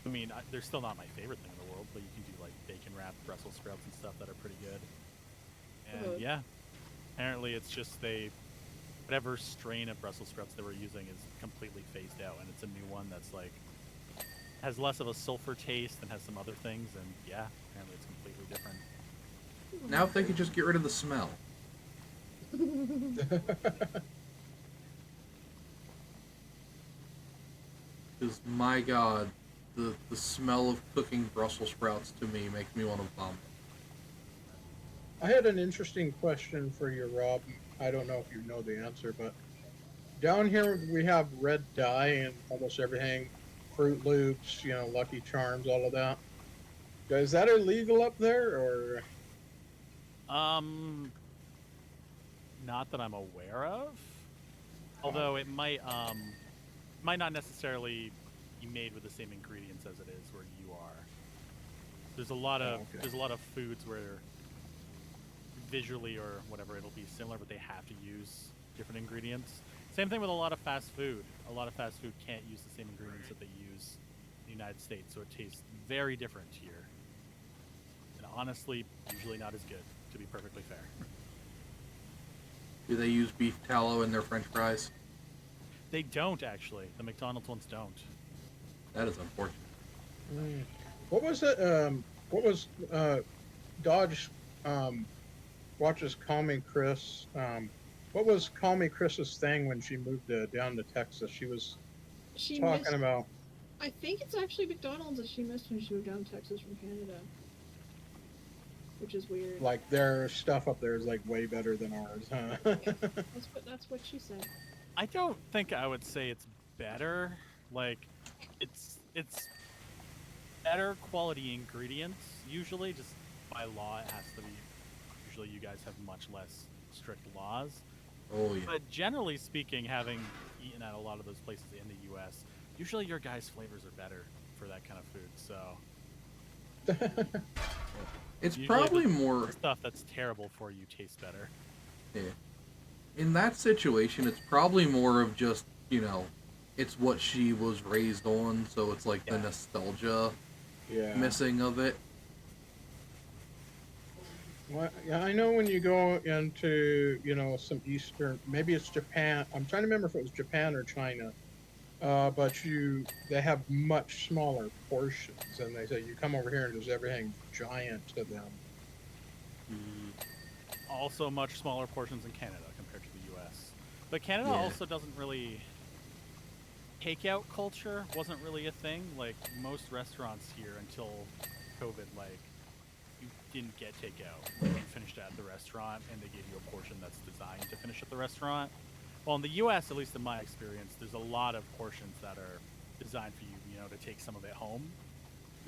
I mean, they're still not my favorite thing in the world, but you can do like bacon wrapped Brussels sprouts and stuff that are pretty good. And yeah, apparently it's just whatever strain of Brussels sprouts they were using is completely phased out, and it's a new one that's like has less of a sulfur taste and has some other things, and yeah, apparently it's completely different. Now, if they could just get rid of the smell. Because, my god, the smell of cooking Brussels sprouts to me makes me want to vomit. I had an interesting question for you, Rob. I don't know if you know the answer, but down here we have red dye and almost everything, Fruit Loops, Lucky Charms, all of that. Is that illegal up there, or? Not that I'm aware of. Although it might not necessarily be made with the same ingredients as it is where you are. There's a lot of foods where visually or whatever it'll be similar, but they have to use different ingredients. Same thing with a lot of fast food. A lot of fast food can't use the same ingredients that they use in the United States, so it tastes very different here. And honestly, usually not as good, to be perfectly fair. Do they use beef tallow in their french fries? They don't actually. The McDonald's ones don't. That is unfortunate. What was it? What was Dodge watches Call Me Chris? What was Call Me Chris's thing when she moved down to Texas? She was She talking missed. about. I think it's actually McDonald's that she missed when she moved down to Texas from Canada, which is weird. Like their stuff up there is like way better than ours, huh? That's what she said. I don't think I would say it's better. Like, it's better quality ingredients usually. Just by law, it has to be. Usually, you guys have much less strict laws. Oh, yeah. But generally speaking, having eaten at a lot of those places in the U.S., usually your guys' flavors are better for that kind of food. So It's usually probably the more. stuff that's terrible for you tastes better. Yeah. In that situation, it's probably more of just, it's what she was raised on, so it's like the Yeah. nostalgia Yeah. missing of it. Well, yeah, I know when you go into, some Eastern, maybe it's Japan. I'm trying to remember if it was Japan or China. But they have much smaller portions, and they say you come over here and there's everything giant to them. Also much smaller portions in Canada compared to the US. But Canada Yeah. also doesn't really takeout culture wasn't really a thing. Like most restaurants here until COVID, like you didn't get takeout. You finished at the restaurant and they gave you a portion that's designed to finish at the restaurant. Well, in the US, at least in my experience, there's a lot of portions that are designed for you, to take some of it home.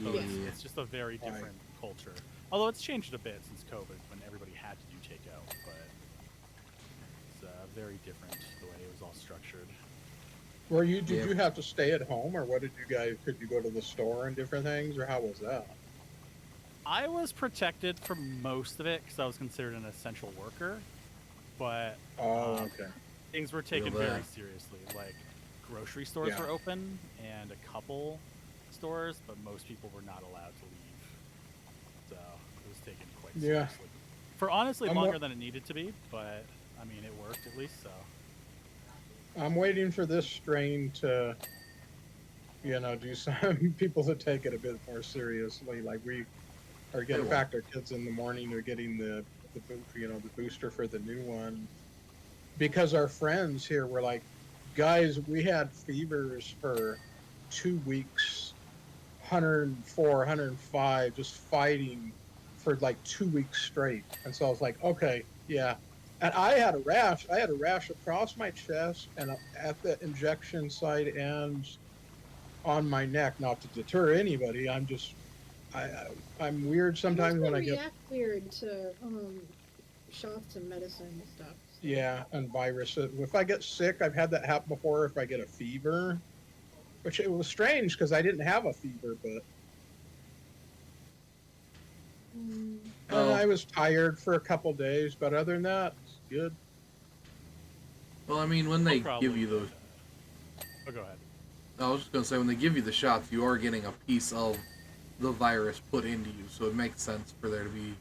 So Yeah. it's just a very different culture. Although it's changed a bit since COVID when everybody had to do takeout, but it's very different the way it was all structured. Did Yeah. you have to stay at home, or what did you guys? Could you go to the store and different things, or how was that? I was protected for most of it because I was considered an essential worker, but Oh, okay. things were taken Feel very that. seriously. Like grocery stores Yeah. were open and a couple stores, but most people were not allowed to leave. So it was taken quite Yeah. seriously. For honestly I'm longer wa- than it needed to be, but I mean it worked at least. So I'm waiting for this strain to, do some people to take it a bit more seriously. Like we are They getting, in won't. fact, our kids in the morning are getting the booster for the new one because our friends here were like, guys, we had fevers for 2 weeks, 104, 105, just fighting for like 2 weeks straight. And so I was like, okay, yeah. And I had a rash. I had a rash across my chest and at the injection site and on my neck. Not to deter anybody. I'm weird Most sometimes when people I get, react weird to shots and medicine and stuff. So. yeah, and viruses. If I get sick, I've had that happen before. If I get a fever, which it was strange because I didn't have a fever, but Mm, and Oh, I was tired for a couple days. But other than that, it's good. well, I mean, when I'll they give probably you get. those, Oh, go ahead. I was just gonna say when they give you the shots, you are getting a piece of the virus put into you, so it makes sense for there to be,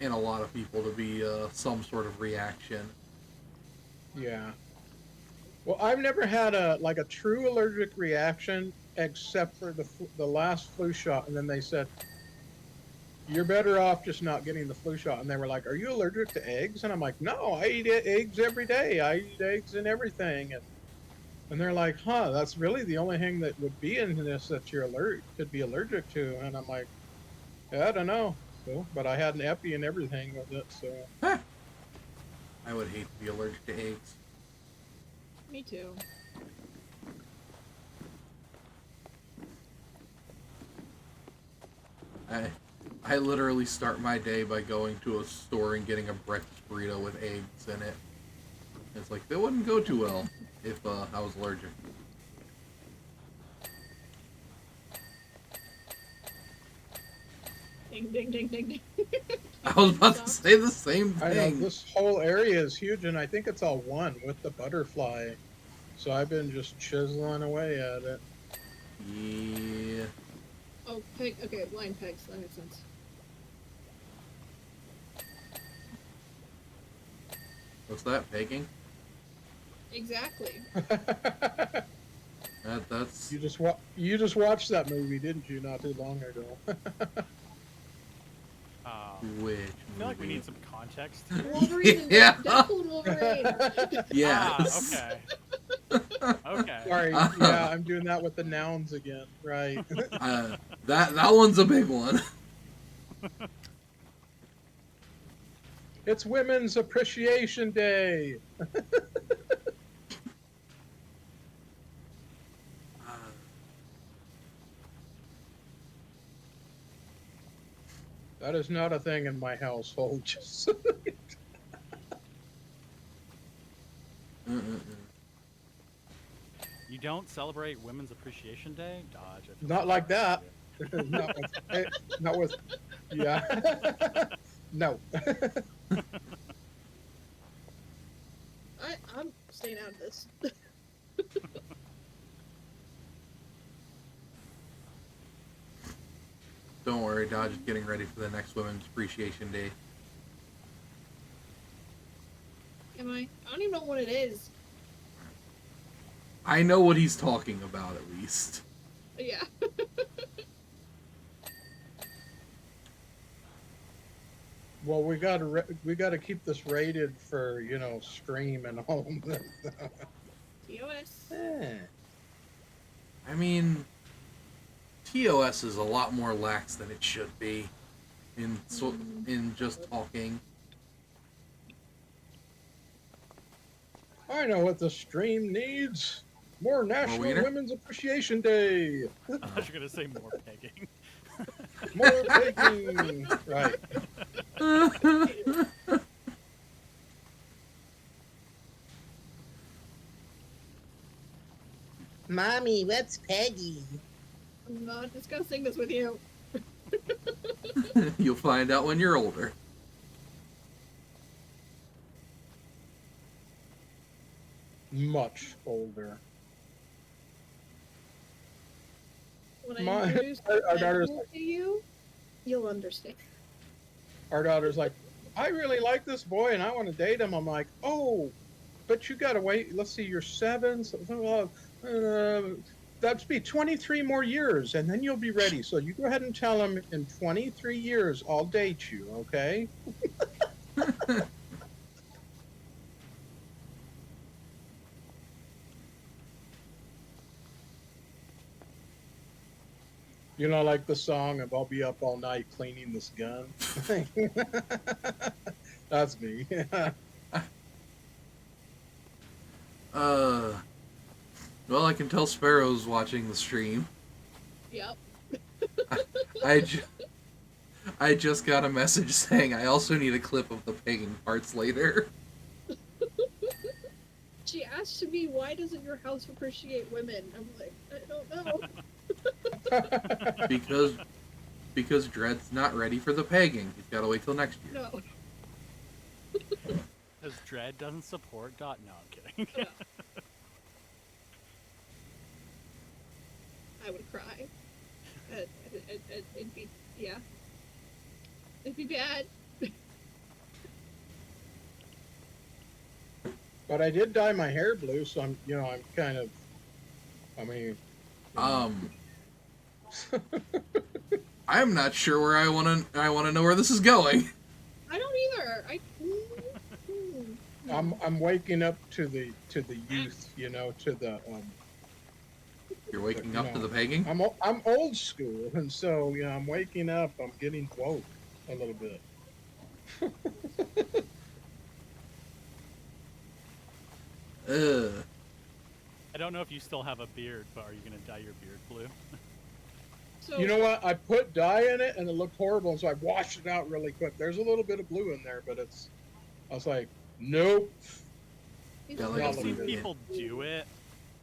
in a lot of people, to be some sort of reaction. Yeah. Well, I've never had a true allergic reaction except for the last flu shot, and then they said you're better off just not getting the flu shot. And they were like, "Are you allergic to eggs?" And I'm like, "No, I eat eggs every day. I eat eggs and everything." And they're like, "Huh, that's really the only thing that would be in this that you're could be allergic to." And I'm like, yeah, I don't know. So, but I had an epi and everything with it. So, Huh. I would hate to be allergic to eggs. me too. I I literally start my day by going to a store and getting a breakfast burrito with eggs in it. It's like that wouldn't go too well if I was allergic. Ding ding ding ding ding. I was about to say the same I know thing. this whole area is huge, and I think it's all one with the butterfly. So I've been just chiseling away at it. Yeah. Oh, peg. Okay, blind pegs. That makes sense. What's that? Baking? Exactly. That's You just watched that movie, didn't you? Not too long ago. which I feel like we movie? need some context. Wolverine and Yeah. Deadpool and Wolverine. Yes. Ah, okay. Okay. Sorry, yeah, I'm doing that with the nouns again. Right. That one's a big one. It's Women's Appreciation Day. That is not a thing in my household. Just Mm-mm-mm. You don't celebrate Women's Appreciation Day? Dodge. I feel not so like sorry that. for you. Not with, yeah. No. I'm staying out of this. Don't worry, Dodge is getting ready for the next Women's Appreciation Day. Am I? I don't even know what it is. I know what he's talking about, at least. Yeah. Well, we got to keep this rated for stream and all of this. TOS. I mean, TOS is a lot more lax than it should be in just talking. I know what the stream needs. More National wiener? Women's Appreciation Day. I thought you were going to say more pegging. More pegging. Right. Mommy, what's pegging? I'm not discussing this with you. You'll find out when you're older. Much older. When I My- introduce our daughter's Deadpool to you, you'll understand. Our daughter's like, I really like this boy and I want to date him. I'm like, oh, but you gotta wait. Let's see, you're 7. So, that'd be 23 more years, and then you'll be ready. So you go ahead and tell him in 23 years I'll date you, okay? You know, like the song of "I'll be up all night cleaning this gun." That's me. Well, I can tell Sparrow's watching the stream. Yep. I just got a message saying I also need a clip of the pegging parts later. She asked me, why doesn't your house appreciate women? I'm like, I don't know. Because Dread's not ready for the pegging. He's gotta wait till next year. No. Because Dread doesn't support dot. No, I'm kidding. No. I would cry. It'd be, yeah. It'd be bad. But I did dye my hair blue, so I'm kind of, I mean, I'm not sure where I wanna know where this is going. I don't either. I'm waking up to the youth, to the You're waking up to the pegging? I'm old school, and so I'm waking up. I'm getting woke a little bit. I don't know if you still have a beard, but are you going to dye your beard blue? So, You know what? I put dye in it, and it looked horrible, and so I washed it out really quick. There's a little bit of blue in there, but I was like, nope. Yeah, like I've Not seen looking good. people do it.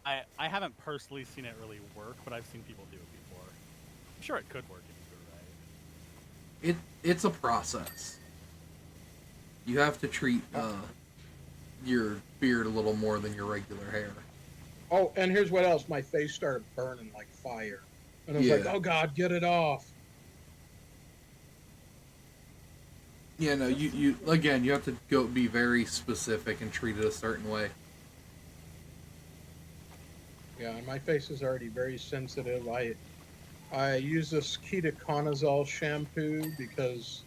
I haven't personally seen it really work, but I've seen people do it before. I'm sure it could work if you do it right. It's a process. You have to treat your beard a little more than your regular hair. Oh, and here's what else. My face started burning like fire. And I was like, Yeah. oh, God, get it off. Yeah, no, you again, you have to go be very specific and treat it a certain way. Yeah, and my face is already very sensitive. I use this ketoconazole shampoo because,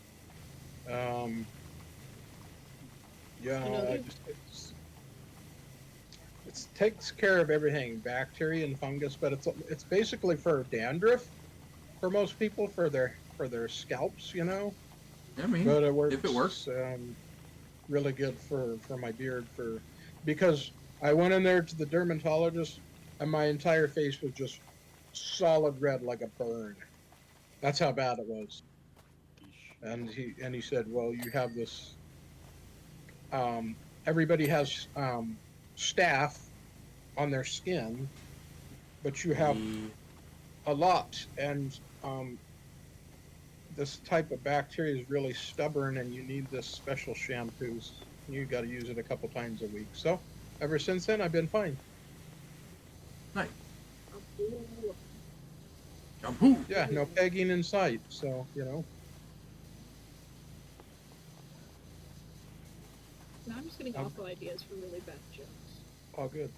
it takes care of everything, bacteria and fungus, but it's basically for dandruff for most people for their scalps, I mean, But it works. if it works. Really good for my beard because I went in there to the dermatologist and my entire face was just solid red like a burn. That's how bad it was. And he said, well, you have this. Everybody has staph on their skin, but you have a lot, and this type of bacteria is really stubborn, and you need this special shampoos. You got to use it a couple times a week. So ever since then, I've been fine. Nice. Ooh. Shampoo. Yeah, no pegging in sight. So Now I'm just getting awful ideas for really bad jokes. all good.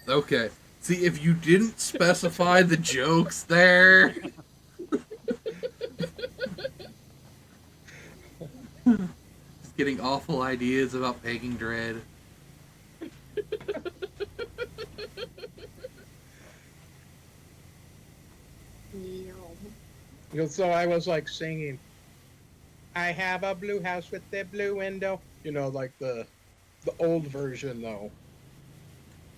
Okay. See, if you didn't specify the jokes there. Just getting awful ideas about pegging Dread. So I was like singing, I have a blue house with a blue window. Like the old version though.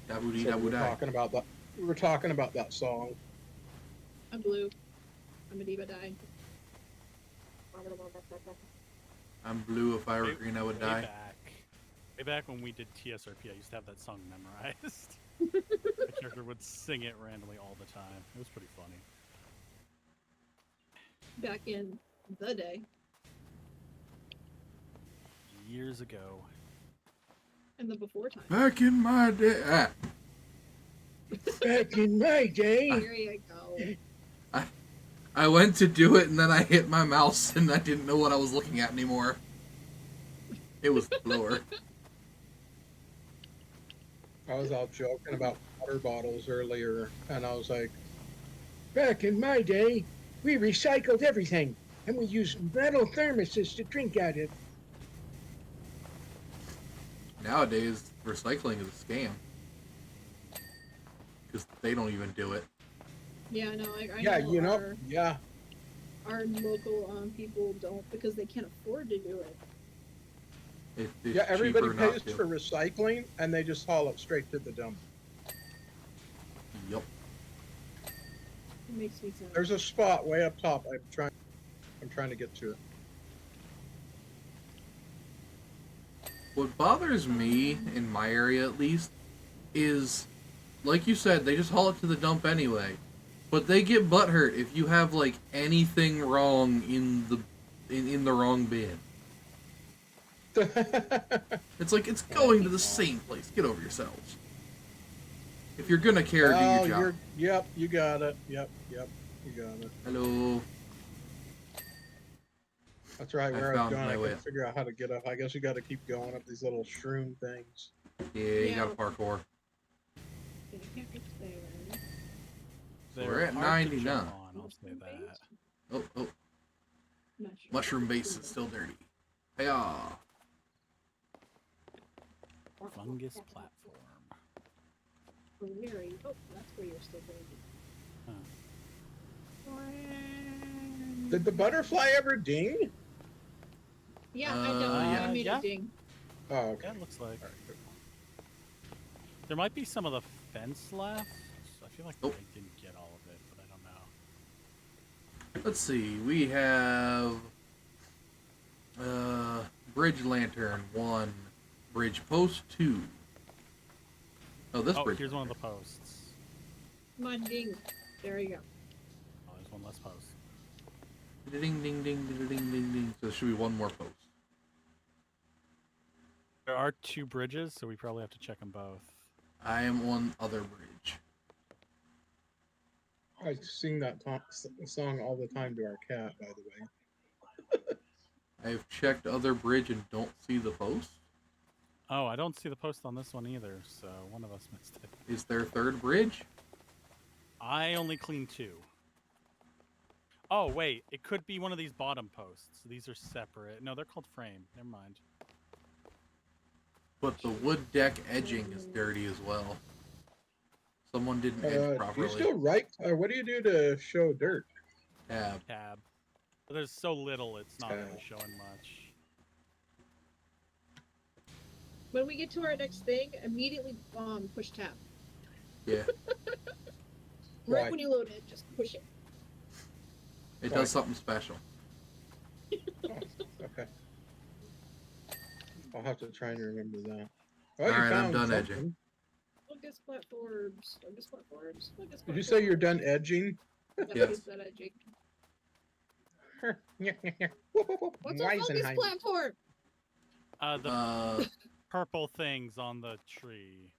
Daboo-dee, So we were daboo-die. talking about that. We were talking about that song. I'm blue. I'm a diva die. I'm blue. If I were Way- green, I would way die. back. Way back when we did TSRP, I used to have that song memorized. My character would sing it randomly all the time. It was pretty funny. Back in the day. Years ago. And the before time. Back in my day. Back in my day. Here you go. I went to do it and then I hit my mouse and I didn't know what I was looking at anymore. It was the blower. I was out joking about water bottles earlier, and I was like, back in my day, we recycled everything, and we used metal thermoses to drink out of. Nowadays, recycling is a scam. Because they don't even do it. Yeah, no, I Yeah, know you know, yeah. our local people don't because they can't afford to do it. It's Yeah, everybody cheaper not pays to. for recycling, and they just haul it straight to the dump. Yup. It makes me sad. There's a spot way up top. I'm trying to get to it. What bothers me, in my area at least, is, like you said, they just haul it to the dump anyway. But they get butthurt if you have, like, anything wrong in the wrong bin. It's like, it's going to the same place. Get over yourselves. If you're gonna care, do your job. Yep, you got it. Yep, you got it. Hello. That's right. I Where I was found going, my I way couldn't up. figure out how to get up. I guess you got to keep going up these little shroom things. Yeah, you Yeah. gotta parkour. Yeah, I can't reach there. So we're at hard to 99. jump on, I'll say that. Oh, Not sure. mushroom base is still dirty. Hey-ah. Fungus platform. Oh, where are you? Oh, that's where you're still baby. Did the butterfly ever ding? Yeah, I know. yeah. I made Yeah. a ding. Oh, okay. Yeah, it looks like. All right, good. There might be some of the fence left. I feel like Oh. I didn't get all of it, but I don't know. Let's see. We have bridge lantern 1, bridge post 2. Oh, this Oh, bridge. here's one of the posts. Come on, ding. There you go. Oh, there's one less post. Ding ding ding ding ding ding ding. So there should be one more post. There are 2 bridges, so we probably have to check them both. I am on other bridge. I sing that song all the time to our cat, by the way. I've checked other bridge and don't see the post. Oh, I don't see the post on this one either, so one of us missed it. Is there a third bridge? I only cleaned 2. Oh, wait. It could be one of these bottom posts. These are separate. No, they're called frame. Never mind. But the wood deck edging is dirty as well. Someone didn't edge Do you properly. still write? What do you do to show dirt? Tab. Tab. But there's so little, it's not really Tab. showing much. When we get to our next thing, immediately push tab. Yeah. Right Why? when you load it, just push it. It Right. does something special. Oh, okay. I'll have to try and remember that. Oh, All right, I'm found done something. edging. Focus platforms. Focus platforms. Focus Did you say you're platforms. done edging? Yes. Focus that edging. Whoop, whoop, whoop. What's a focus Weisenheim. platform? The purple things on the tree.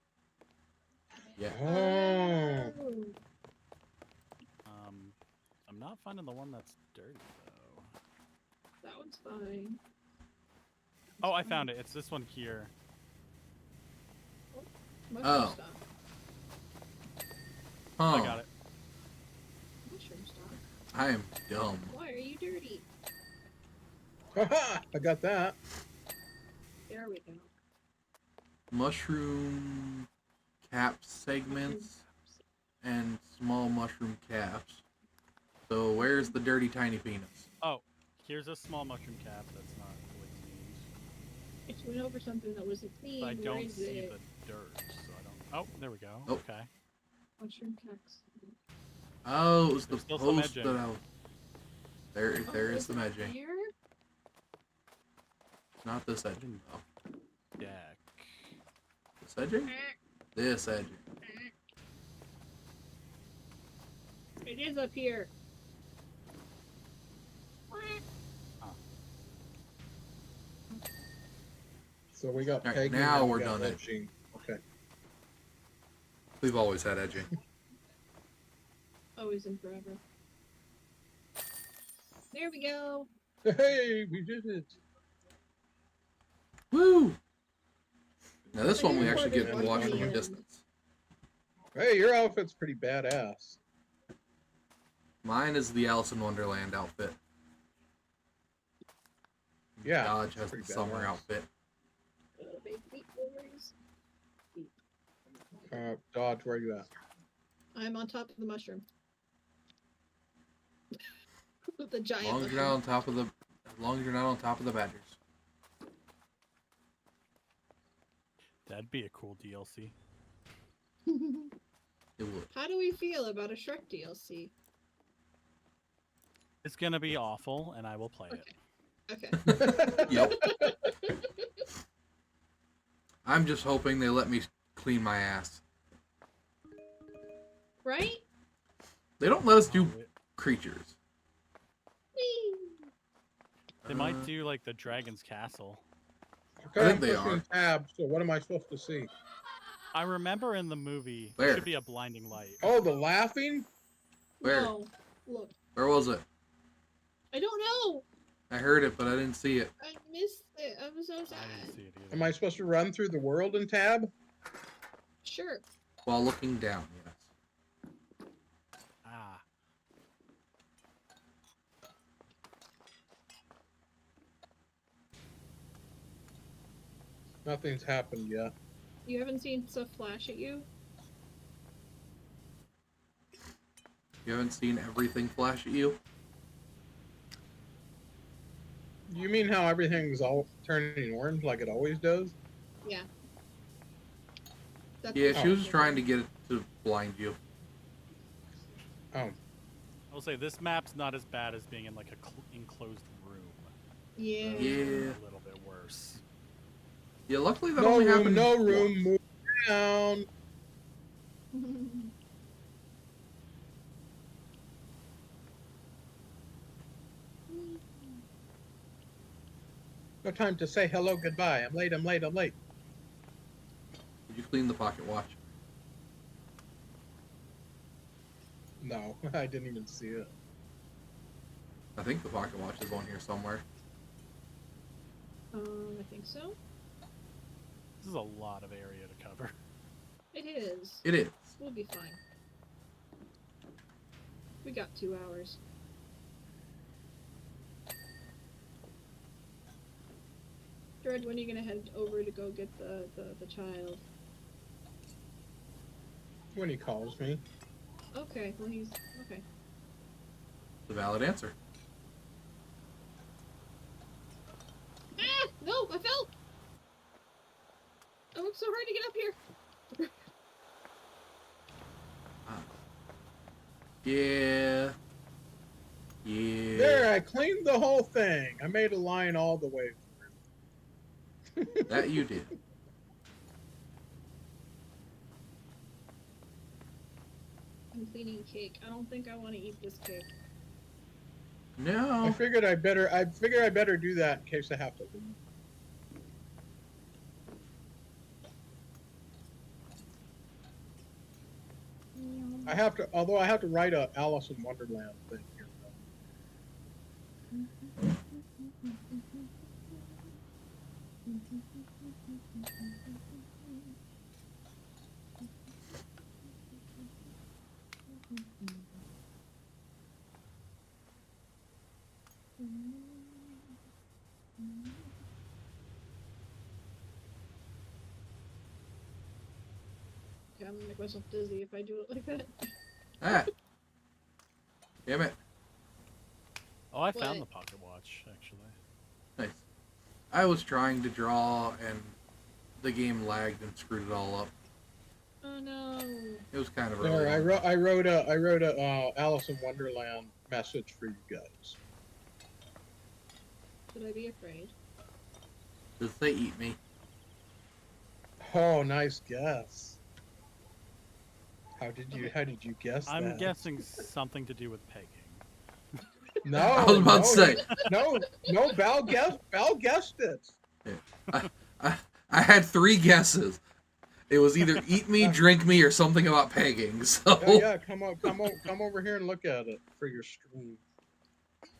Yeah. Oh. I'm not finding the one that's dirty, though. That one's fine. Oh, I found it. It's this one here. Mushroom Oh. stock. I Huh. got it. Mushroom stock. I am dumb. Why are you dirty? Haha, I got that. There we go. Mushroom cap segments and small mushroom caps. So where's the dirty tiny penis? Oh, here's a small mushroom cap that's not really cleaned. It went over something that wasn't clean. But I Where don't is see it? the dirt, so I don't. Oh, there we go. Oh. Okay. Mushroom cacks. Oh, it was the There's still some post edging. that I was... There Oh, is some it edging. there? Not this edging, though. Jack. This edging? This edging. It is up here. So we got All right, pegging. now and we we're got done edging. Okay. We've always had edging. Always and forever. There we go. Hey, we did it. Woo! Now this I one we didn't actually quite get to watch watch the from a end. distance. Hey, your outfit's pretty badass. Mine is the Alice in Wonderland outfit. Yeah, Dodge it's has the pretty summer badass. outfit. Big feet boys. Dodge, where you at? I'm on top of the mushroom. With the As giant long as you're not on top of the, as long as you're not on top of the badgers. That'd be a cool DLC. mushroom. It would. How do we feel about a Shrek DLC? It's gonna be awful, and I will play it. Okay. Yep. I'm just hoping they let me clean my ass. Right? They don't let us do Oh, creatures. Whee! They might do like the Dragon's Castle. Okay, I think I'm they pushing are. tab, so what am I supposed to see? I remember in the movie Where? there should be a blinding light. Oh, the laughing? Where? No. Look. Where was it? I don't know. I heard it, but I didn't see it. I missed it. I was so I sad. didn't see it either. Am I supposed to run through the world in tab? Sure. While looking down, yes. Ah, Nothing's happened yet. You haven't seen stuff flash at you? You haven't seen everything flash at you? You mean how everything's all turning orange like it always does? Yeah. That's Yeah, what she was I'm just trying to get it to blind you. Oh, I will say this map's not as bad as being in like a enclosed room. Yeah. Yeah. A little bit worse. Yeah, luckily that no only room, happened no once. room, move down. No time to say hello, goodbye. I'm late, I'm late, I'm late. Did you clean the pocket watch? No, I didn't even see it. I think the pocket watch is on here somewhere. I think so. This is a lot of area to cover. It is. It is. We'll be fine. We got 2 hours. Dread, when are you gonna head over to go get the child? When he calls me. Okay, well he's okay. The valid answer. Ah! No, I fell! I worked so hard to get up here. Yeah. Yeah. There, I cleaned the whole thing. I made a line all the way through. That you did. I'm cleaning cake. I don't think I want to eat this cake. I No. figured I better do that in case I have to leave. Although I have to write a Alice in Wonderland thing here. Okay, I'm gonna make myself dizzy if I do it like that. Ah. Damn it. Oh, I found the What? pocket watch actually. Nice. I was trying to draw and the game lagged and screwed it all up. Oh no. It was kind of There, early. I wrote a Alice in Wonderland message for you guys. Should I be afraid? Does they eat me? Oh, nice guess. How did you guess I'm that? guessing something to do with pegging. I was No, about to say. no. Val guessed it. I, I had 3 guesses. It was either eat me, drink me, or something about pegging. So. Yeah. Come over here and look at it for your stream.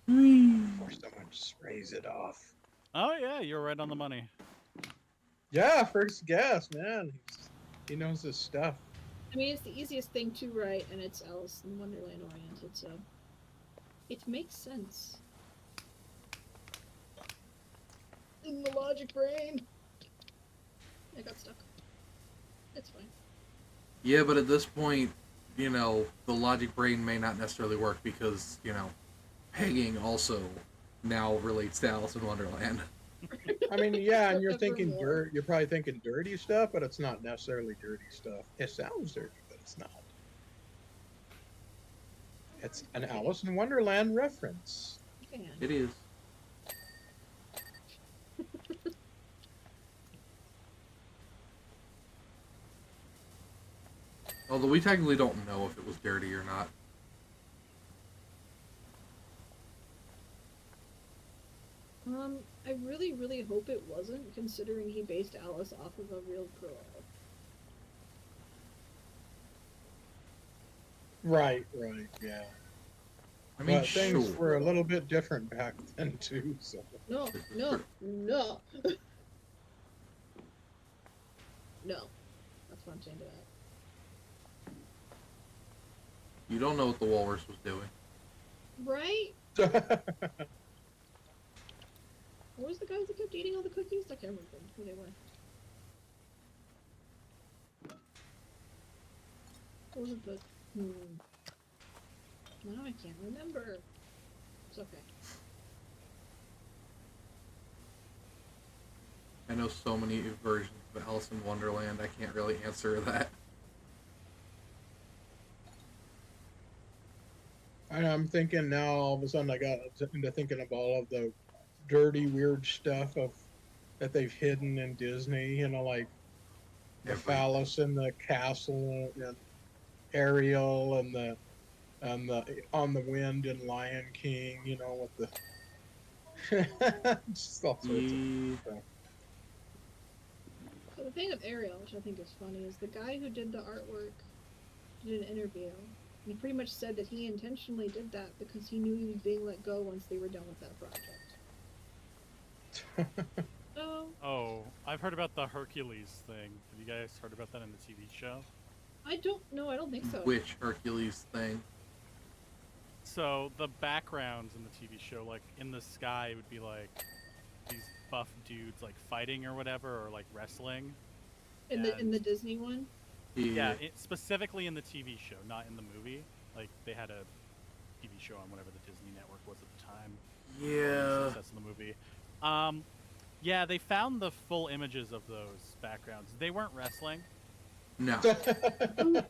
Before someone sprays it off. Oh yeah, you're right on the money. Yeah, first guess, man. He knows his stuff. I mean, it's the easiest thing to write, and it's Alice in Wonderland oriented, so it makes sense. In the logic brain. I got stuck. It's fine. Yeah, but at this point, the logic brain may not necessarily work because, pegging also now relates to Alice in Wonderland. I mean, yeah, and you're thinking Evermore. you're probably thinking dirty stuff, but it's not necessarily dirty stuff. It sounds dirty, but it's not. It's an Alice in Wonderland reference. Man. It is. Although we technically don't know if it was dirty or not. I really, really hope it wasn't, considering he based Alice off of a real girl. Right, yeah. I mean, But things sure. were a little bit different back then too. So No. No. That's what I'm saying to that. You don't know what the walrus was doing. Right? What was the guys that kept eating all the cookies? I can't remember who they were. What was it? Now I can't remember. It's okay. I know so many versions of Alice in Wonderland, I can't really answer that. I'm thinking now, all of a sudden, I got into thinking of all of the dirty, weird stuff that they've hidden in Disney. Like the phallus in the castle and Ariel and the on the wind in Lion King. With the just all sorts of stuff. So the thing of Ariel, which I think is funny, is the guy who did the artwork did an interview. And he pretty much said that he intentionally did that because he knew he was being let go once they were done with that project. Oh, I've heard about the Hercules thing. Have you guys heard about that in the TV show? I don't know. I don't think so. Which Hercules thing? So the backgrounds in the TV show, like in the sky, would be like these buff dudes like fighting or whatever, or like wrestling. In the Disney one? Yeah, specifically in the TV show, not in the movie. Like they had a TV show on whatever the Disney network was at the time. Yeah. Success in the movie. Yeah, they found the full images of those backgrounds. They weren't wrestling. No. Not at the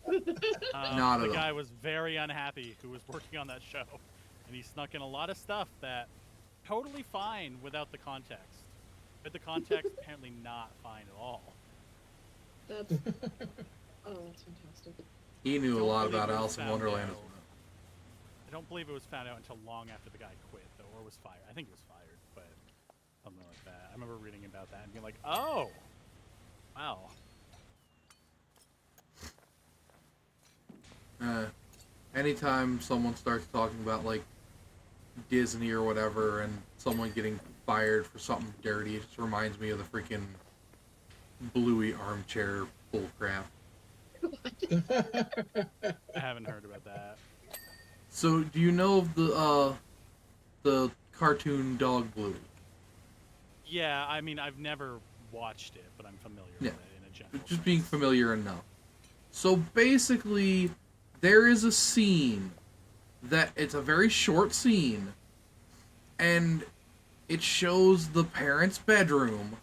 all. guy was very unhappy who was working on that show, and he snuck in a lot of stuff that totally fine without the context. But the context apparently not fine at all. That's fantastic. He knew a Don't lot believe about it was Alice in found Wonderland out. as well. I don't believe it was found out until long after the guy quit, though, or was fired. I think he was fired, but something like that. I remember reading about that and being like, oh, wow. Anytime someone starts talking about like Disney or whatever and someone getting fired for something dirty, it just reminds me of the freaking Bluey armchair bullcrap. I haven't heard about that. So, do you know of the cartoon dog Bluey? Yeah, I mean, I've never watched it, but I'm familiar with it in a general Just sense. being familiar enough. So basically, there is a scene that it's a very short scene, and it shows the parents' bedroom,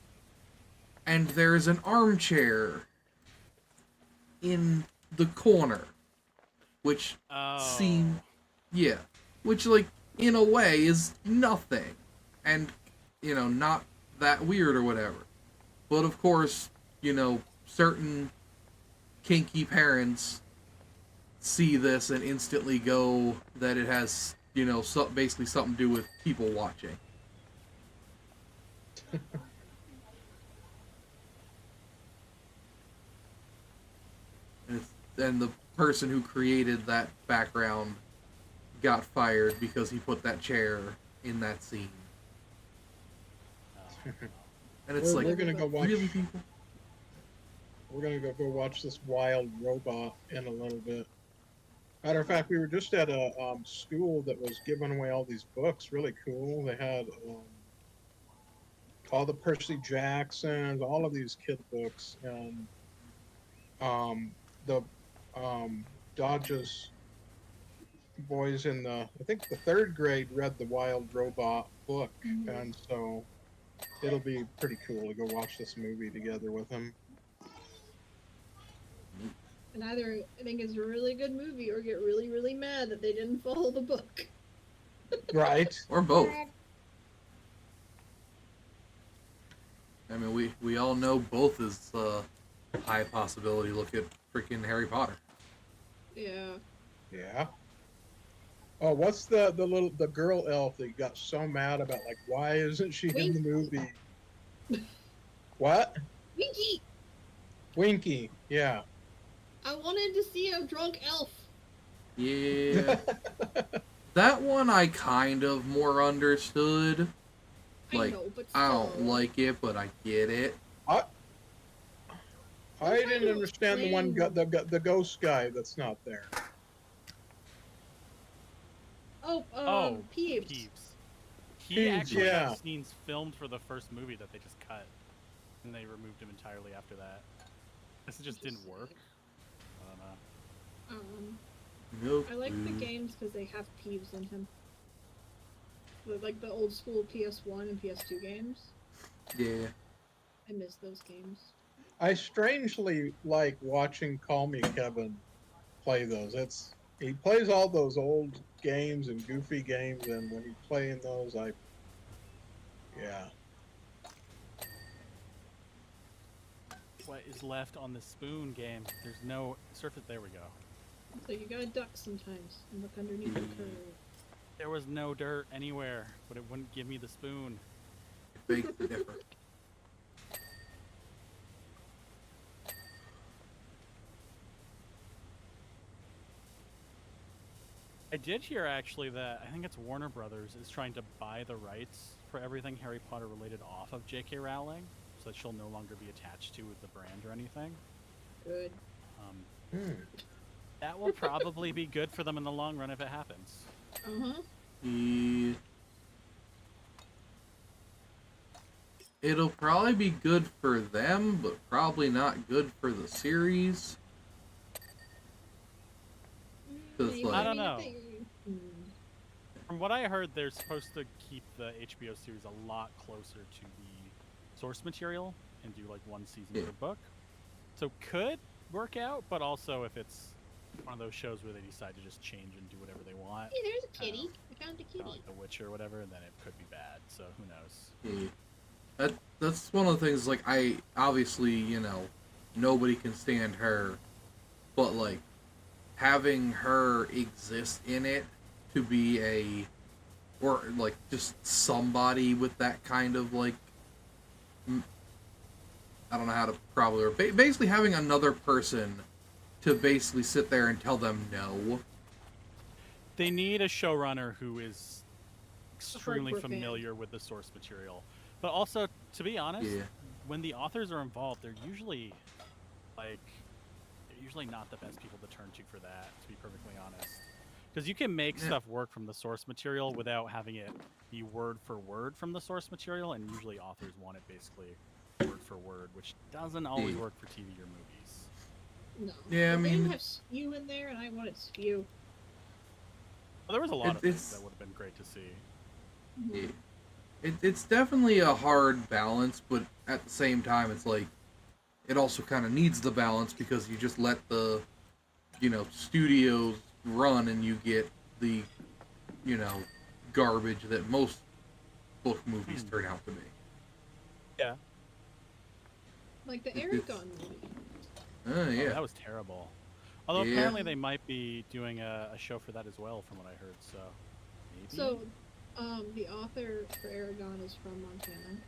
and there's an armchair in the corner, which which like in a way is nothing, and not that weird or whatever. But of course, certain kinky parents see this and instantly go that it has, basically something to do with people watching. And the person who created that background got fired because he put that chair in that scene. And it's We're like, gonna go watch. really, people? We're gonna go watch this wild robot in a little bit. Matter of fact, we were just at a school that was giving away all these books. Really cool. They had all the Percy Jacksons, all of these kid books, and the Dodge's boys in I think the third grade read the Wild Robot book, and so it'll be pretty cool to go watch this movie together with them. And either I think it's a really good movie or get really, really mad that they didn't follow the book. Right. Or both. I mean, we all know both is a high possibility. Look at freaking Harry Potter. Yeah. Yeah. Oh, what's the girl elf that got so mad about? Like, why isn't she in the movie? What? Winky! Winky. Yeah. I wanted to see a drunk elf. Yeah. That one I kind of more understood. Like, I know, but I don't still. like it, but I get it. I didn't understand the one the ghost guy that's not there. Oh, Peeps. Peeps. He Peeps, actually yeah. had scenes filmed for the first movie that they just cut, and they removed him entirely after that. This just didn't work. I don't know. Nope. I like the games because they have Peeves in them. Like the old school PS1 and PS2 games. Yeah. I miss those games. I strangely like watching Call Me Kevin play those. He plays all those old games and goofy games, and when he's playing those, yeah. What is left on the spoon game? There's no surface. There we go. So you gotta duck sometimes and look underneath the curve. There was no dirt anywhere, but it wouldn't give me the spoon. It makes the difference. I did hear actually that I think it's Warner Brothers is trying to buy the rights for everything Harry Potter related off of J.K. Rowling, so that she'll no longer be attached to the brand or anything. Good. That will probably be good for them in the long run if it happens. Yeah. It'll probably be good for them, but probably not good for the series. 'Cause, like, I don't know. From what I heard, they're supposed to keep the HBO series a lot closer to the source material and do like one season per book. So could work out, but also if it's one of those shows where they decide to just change and do whatever they want. Hey, there's a kitty. I found a kitty. Like The Witcher or whatever, then it could be bad. So who knows? Yeah. That's one of the things, like, I obviously, nobody can stand her, but, like, having her exist in it to be or, like, just somebody with that kind of, like, I don't know how to probably, basically having another person to basically sit there and tell them no. They need a showrunner who is extremely hardcore fan. familiar with the source material. But also, to be honest, when the authors are involved, they're usually not the best people to turn to for that, to be perfectly honest. Because you can make stuff work from the source material without having it be word for word from the source material, and usually authors want it basically word for word, which doesn't always work for TV or movies. No. Yeah, I They mean, didn't have Spew in there, and I wanted Spew. Well, there was a lot of things that would have been great to see. It's definitely a hard balance, but at the same time, it's like it also kind of needs the balance because you just let the studios run and you get the garbage that most book movies turn out to be. Like the It's- Aragon movie. Oh Oh, yeah. that was terrible. Although Yeah. apparently they might be doing a show for that as well, from what I heard. So maybe. So, the author for Aragon is from Montana.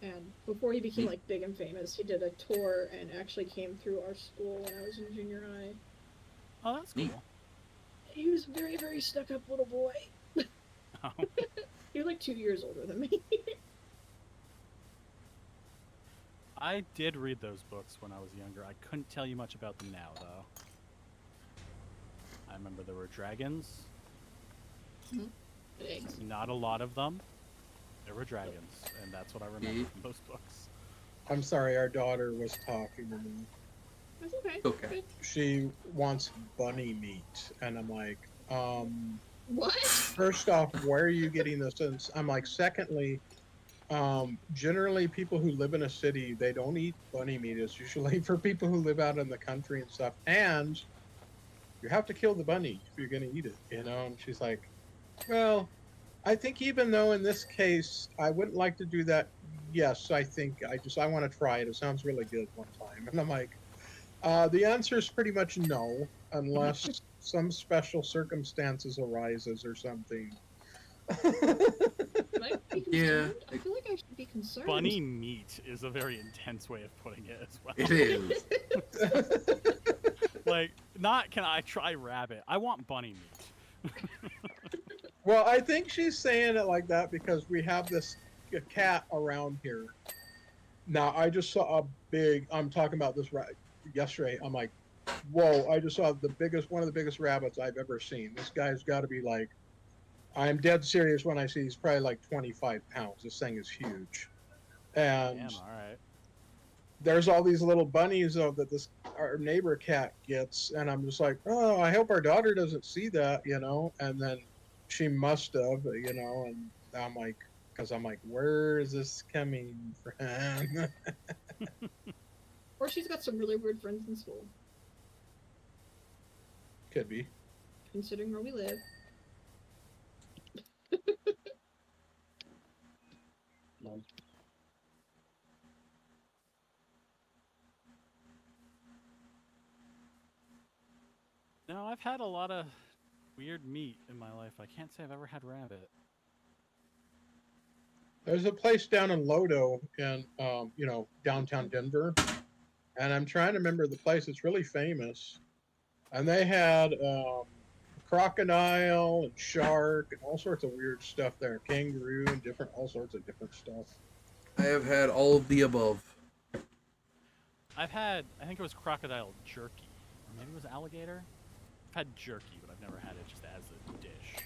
And before he became Neat. like big and famous, he did a tour and actually came through our school when I was in junior high. Oh, that's Neat. cool. He was a very, very stuck up little boy. Oh. He was like 2 years older than me. I did read those books when I was younger. I couldn't tell you much about them now, though. I remember there were dragons. Eggs. Not a lot of them. There were dragons, and that's what I remember from those books. I'm sorry, our daughter was talking to me. That's okay. Okay. Good. She wants bunny meat, and I'm like, What? first off, where are you getting this? And I'm like, secondly, generally people who live in a city, they don't eat bunny meat. It's usually for people who live out in the country and stuff. And you have to kill the bunny if you're going to eat it, you know? And she's like, well, I think even though in this case I wouldn't like to do that, yes, I think I want to try it. It sounds really good one time. And I'm like, the answer is pretty much no, unless some special circumstances arises or something. Should I be Yeah. concerned? I feel like I should be concerned. Bunny meat is a very intense way of putting it as well. It is. Like, not can I try rabbit? I want bunny meat. Well, I think she's saying it like that because we have this cat around here. Now, I just saw a big. I'm talking about this yesterday. I'm like, whoa! I just saw one of the biggest rabbits I've ever seen. This guy's got to be like, I'm dead serious when I say he's probably like 25 pounds. This thing is huge, and Damn, all right. there's all these little bunnies though that this our neighbor cat gets, and I'm just like, oh, I hope our daughter doesn't see that, you know. And then she must have, you know, and I'm like, because I'm like, where is this coming from? Or she's got some really weird friends in school, Could be. considering where we live. No, I've had a lot of weird meat in my life. I can't say I've ever had rabbit. There's a place down in Lodo in, you know, downtown Denver, and I'm trying to remember the place. It's really famous, and they had crocodile and shark and all sorts of weird stuff there, kangaroo and all sorts of different stuff. I have had all of the above. I've had, I think it was crocodile jerky. Or maybe it was alligator. I've had jerky, but I've never had it just as a dish.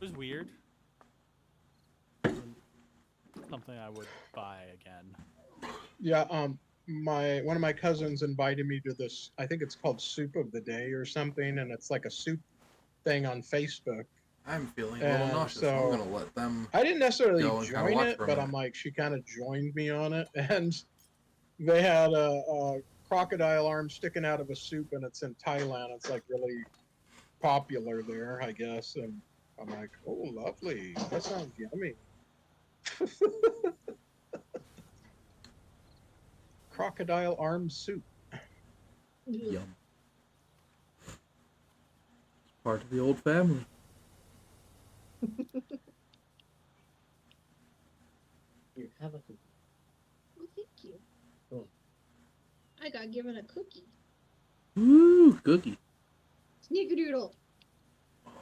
It was weird. Something I would buy again. Yeah, one of my cousins invited me to this. I think it's called Soup of the Day or something, and it's like a soup thing on Facebook. I'm feeling a little And nauseous. so I'm gonna let them. I didn't necessarily Go and kinda join watch it, for a but minute. I'm like, she kind of joined me on it, and they had a crocodile arm sticking out of a soup, and it's in Thailand. It's like really popular there, I guess. And I'm like, oh, lovely. That sounds yummy. Crocodile arm soup. Yum. Part of the old family. You have a cookie. Oh, thank you. Cool. I got given a cookie. Woo, cookie. Snickerdoodle.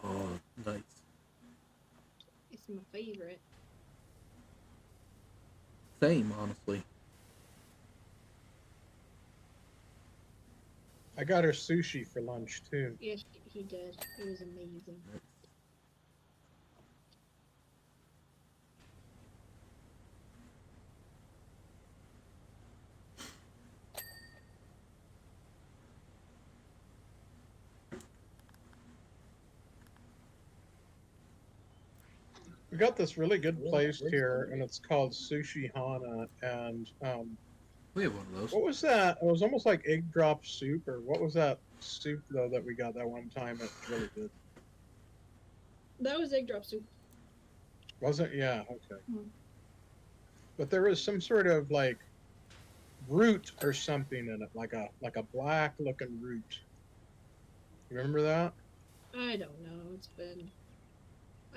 Oh, nice. It's my favorite. Same, honestly. I got her sushi for lunch too. Yes, he did. It was amazing. We got this really good place here, and it's called Sushi Hana. And We have one of those. what was that? It was almost like egg drop soup, or what was that soup though that we got that one time? It was really good. That was egg drop soup. Was it? Yeah. Okay. Mhm. but there was some sort of like root or something in it, like a black looking root. You remember that? I don't know. It's been.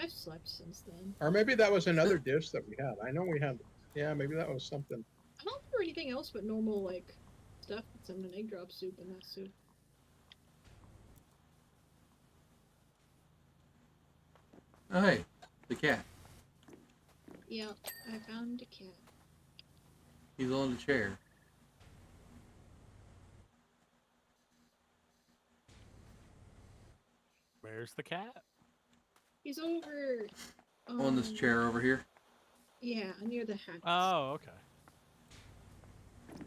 I've slept since then. Or maybe that was another dish that we had. I know we had. Yeah, maybe that was something. I don't remember anything else but normal like stuff that's in an egg drop soup and that soup. Oh, hey, the cat. Yep, I found a cat. He's on the chair. Where's the cat? He's over. On this chair over here. Yeah, near the hat. Oh, okay.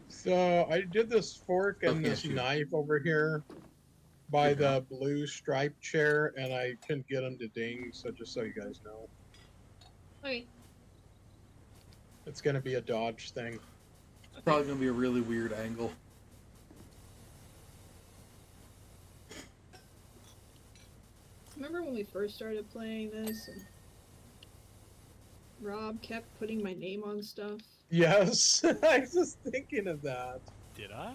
So I did this fork Still and can't this shoot. knife over here by Good job. the blue striped chair, and I couldn't get them to ding. So just so you guys know, Okay. it's gonna be a dodge thing. It's probably gonna be a really weird angle. Remember when we first started playing this and Rob kept putting my name on stuff? Yes, I was just thinking of that. Did I?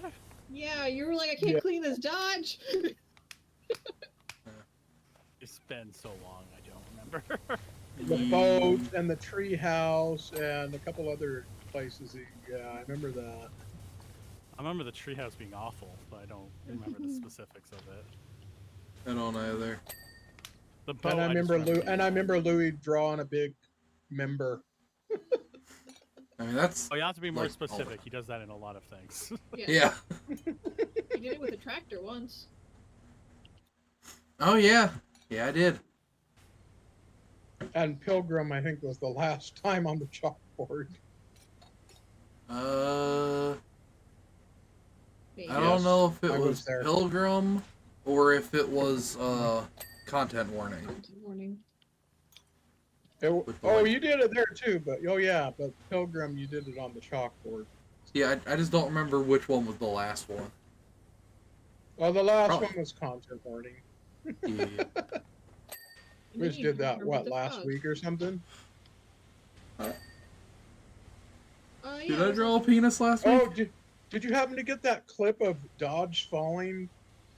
Yeah, you were like, I can't Yeah. clean this dodge. It's been so long, I don't remember. The boat and the tree house and a couple other places. Yeah, I remember that. I remember the treehouse being awful, but I don't remember the specifics of it. I don't either. The boat. And I just remember being awful. Louis drawing a big member. I mean, that's. Oh, you have to be more like, specific. He does that in a lot of things. Yeah. He did it with a tractor once. Oh, yeah. Yeah, I did. And Pilgrim, I think, was the last time on the chalkboard. Maybe. I don't know if it I was was there. Pilgrim or if it was content warning. Content warning. With the, Oh, like- you did it there too, but but Pilgrim, you did it on the chalkboard. Yeah, I just don't remember which one was the last one. Oh, the last Probably. one was content warning. Yeah. And We then just you did that remembered the last frog. week or something. Yeah, Did it I was draw a like- penis last week? Oh, did you happen to get that clip of Dodge falling?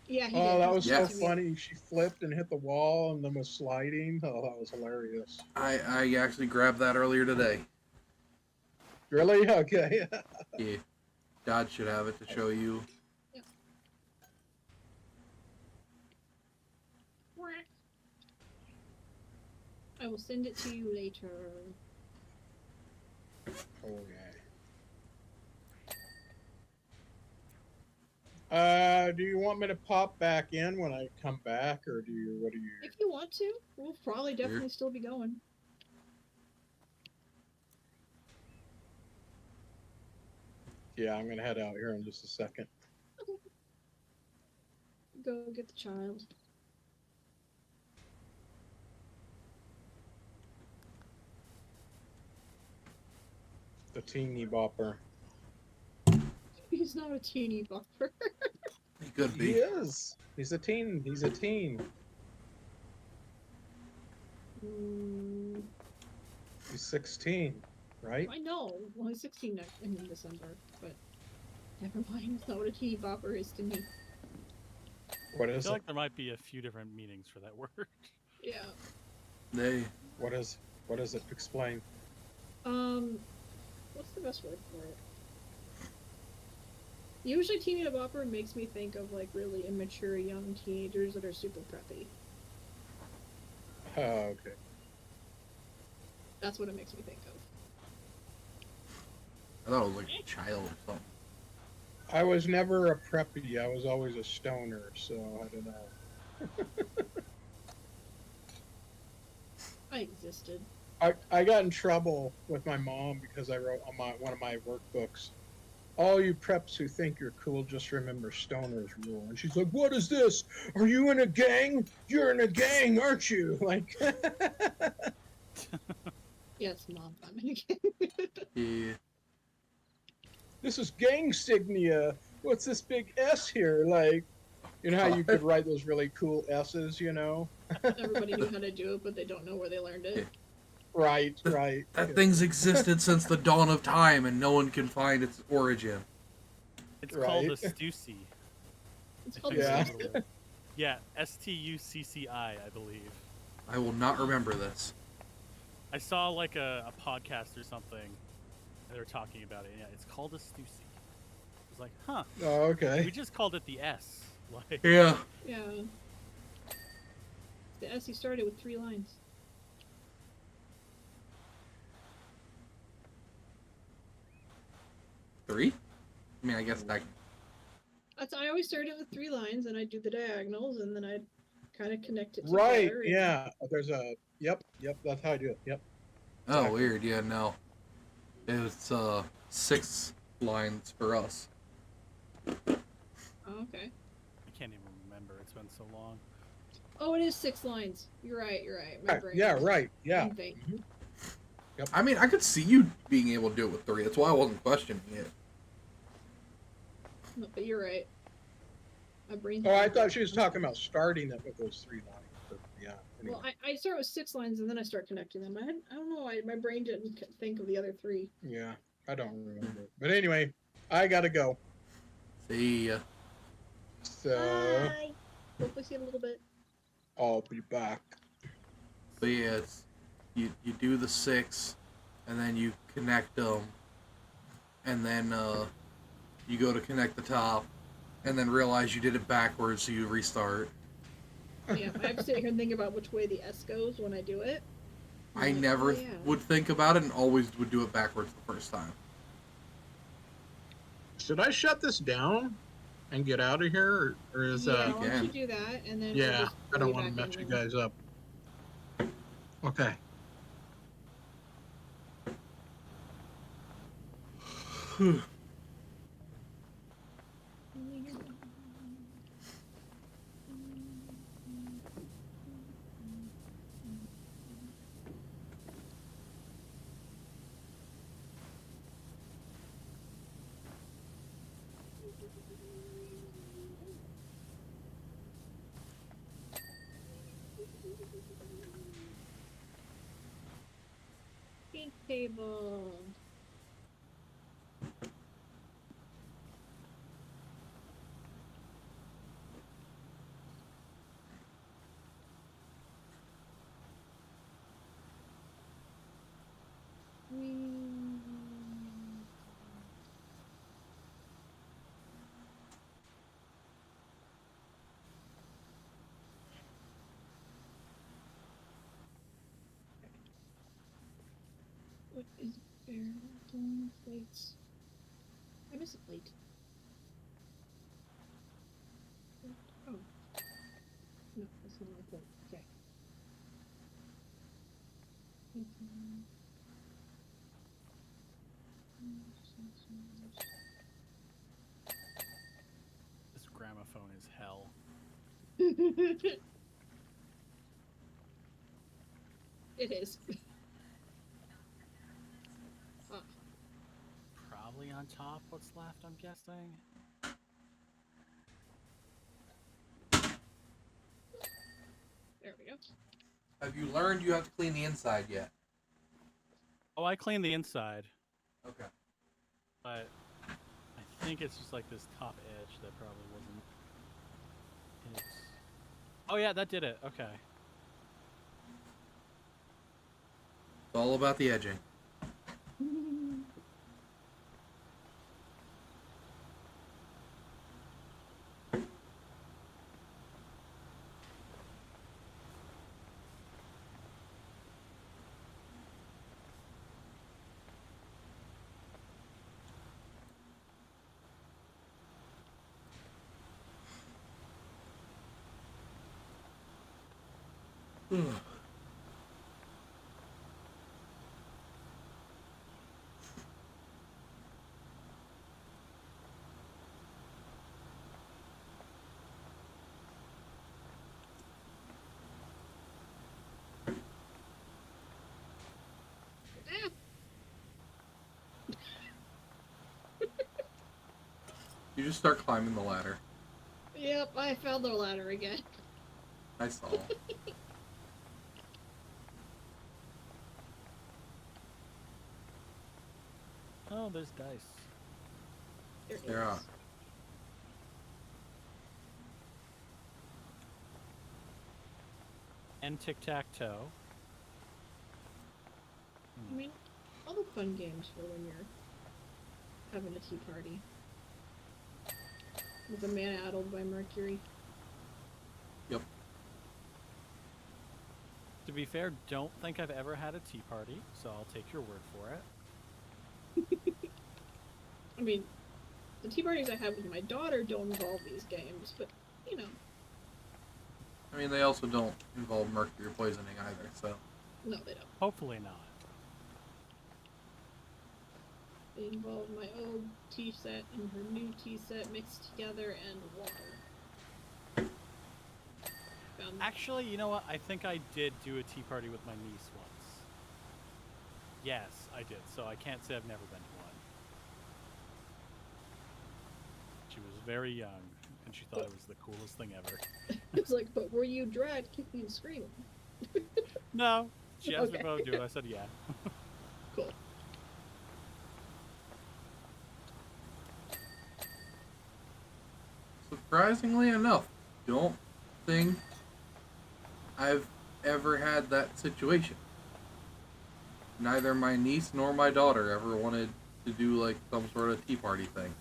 Yeah, he Oh, did. that He was sent so it to me. funny. She flipped and hit the wall and then was sliding. Oh, that was hilarious. I actually grabbed that earlier today. Really? Okay. Yeah. Dad should have it to show you. I will send it to you later. Okay. Do you want me to pop back in when I come back, or what do you? If you want to, we'll probably definitely still be going. Yeah, I'm gonna head out here in just a second. Go get the child. The teeny bopper. He's not a teeny bopper. He could He be. is. He's a teen. He's a teen. Mm, He's 16, right? I know. Well, he's 16 in December, but never mind. It's not what a teeny bopper is to me. What I is feel it? like there might be a few different meanings for that word. Yeah. They. What is it? Explain. What's the best word for it? Usually, teeny bopper makes me think of like really immature young teenagers that are super preppy. Oh, okay. That's what it makes me think of. I thought it was like a child or something. I was never a preppy. I was always a stoner, so I don't know. I existed. I got in trouble with my mom because I wrote on one of my workbooks, all you preps who think you're cool, just remember Stoner's rule. And she's like, what is this? Are you in a gang? You're in a gang, aren't you? Like, Yes, Mom, I'm in a gang. Yeah. this is gang signia. What's this big S here? Like, you know how you could write those really cool S's, you know? Everybody knew how to do it, but they don't know where they learned it. Right, right. That thing's existed since the dawn of time, and no one can find its origin. It's called Right. a Stussy. It's I called think Yeah. that's what it was. Yeah, Stucci, I believe. I will not remember this. I saw like a podcast or something, and they were talking about it. Yeah, it's called a Stussy. I was like, huh? Oh, okay. We just called it the S. Like, Yeah. Yeah. The essay started with 3 lines. Three? I mean, I guess that. I always started with 3 lines, and I'd do the diagonals, and then I'd kind of connect it Right. together. And... Yeah. There's a. Yep. That's how I do it. Yep. Oh, Exactly. weird. Yeah, no. It's 6 lines for us. Oh, okay. I can't even remember. It's been so long. Oh, it is 6 lines. You're right. My Right. brain. Yeah. Right. Yeah. Didn't think. Mhm. I mean, I could see you being able to do it with 3. That's why I wasn't questioning it. No, but you're right. My brain. Oh, I thought she was talking about starting it with those 3 lines. But yeah. Anyway. Well, I start with 6 lines, and then I start connecting them. I don't know. My brain didn't think of the other 3. Yeah. I don't remember. But anyway, I gotta go. See ya. So Bye. Hopefully see you in a little bit. I'll be back. But yeah, it's, you do the 6, and then you connect them, and then you go to connect the top, and then realize you did it backwards, so you restart. Yeah, I have to sit here and think about which way the S goes when I do it. I Like, never oh, yeah. would think about it, and always would do it backwards the first time. Should I shut this down and get out of here, or is Yeah, why can. don't you do that, and then we'll Yeah, just I don't throw want to back mess in you then. guys up. Okay. Pink table. What is barrel plates? I miss a plate. Oh. No, that's not a plate. Okay. This gramophone is hell. It is. Probably on top. What's left? I'm guessing. There we go. Have you learned you have to clean the inside yet? Oh, I cleaned the inside, Okay. but I think it's just like this top edge that probably wasn't. Oh yeah, that did it. Okay. It's all about the edging. Ah! You just start climbing the ladder. Yep, I found the ladder again. I saw. no, there's dice. There There are. is. And tic-tac-toe. I mean, all the fun games for when you're having a tea party. With a man addled by Mercury. Yep. To be fair, don't think I've ever had a tea party, so I'll take your word for it. I mean, the tea parties I have with my daughter don't involve these games, but, you know. I mean, they also don't involve mercury poisoning either, so. No, they don't. Hopefully not. They involve my old tea set and her new tea set mixed together and water. Actually, you know what? I think I did do a tea party with my niece once. Yes, I did. So I can't say I've never been to one. She was very young, and she thought it was the coolest thing ever. It's like, but were you dragged, kicking and screaming? No, she asked me Okay. if I would do it. I said yeah. Cool. Surprisingly enough, don't think I've ever had that situation. Neither my niece nor my daughter ever wanted to do like some sort of tea party thing.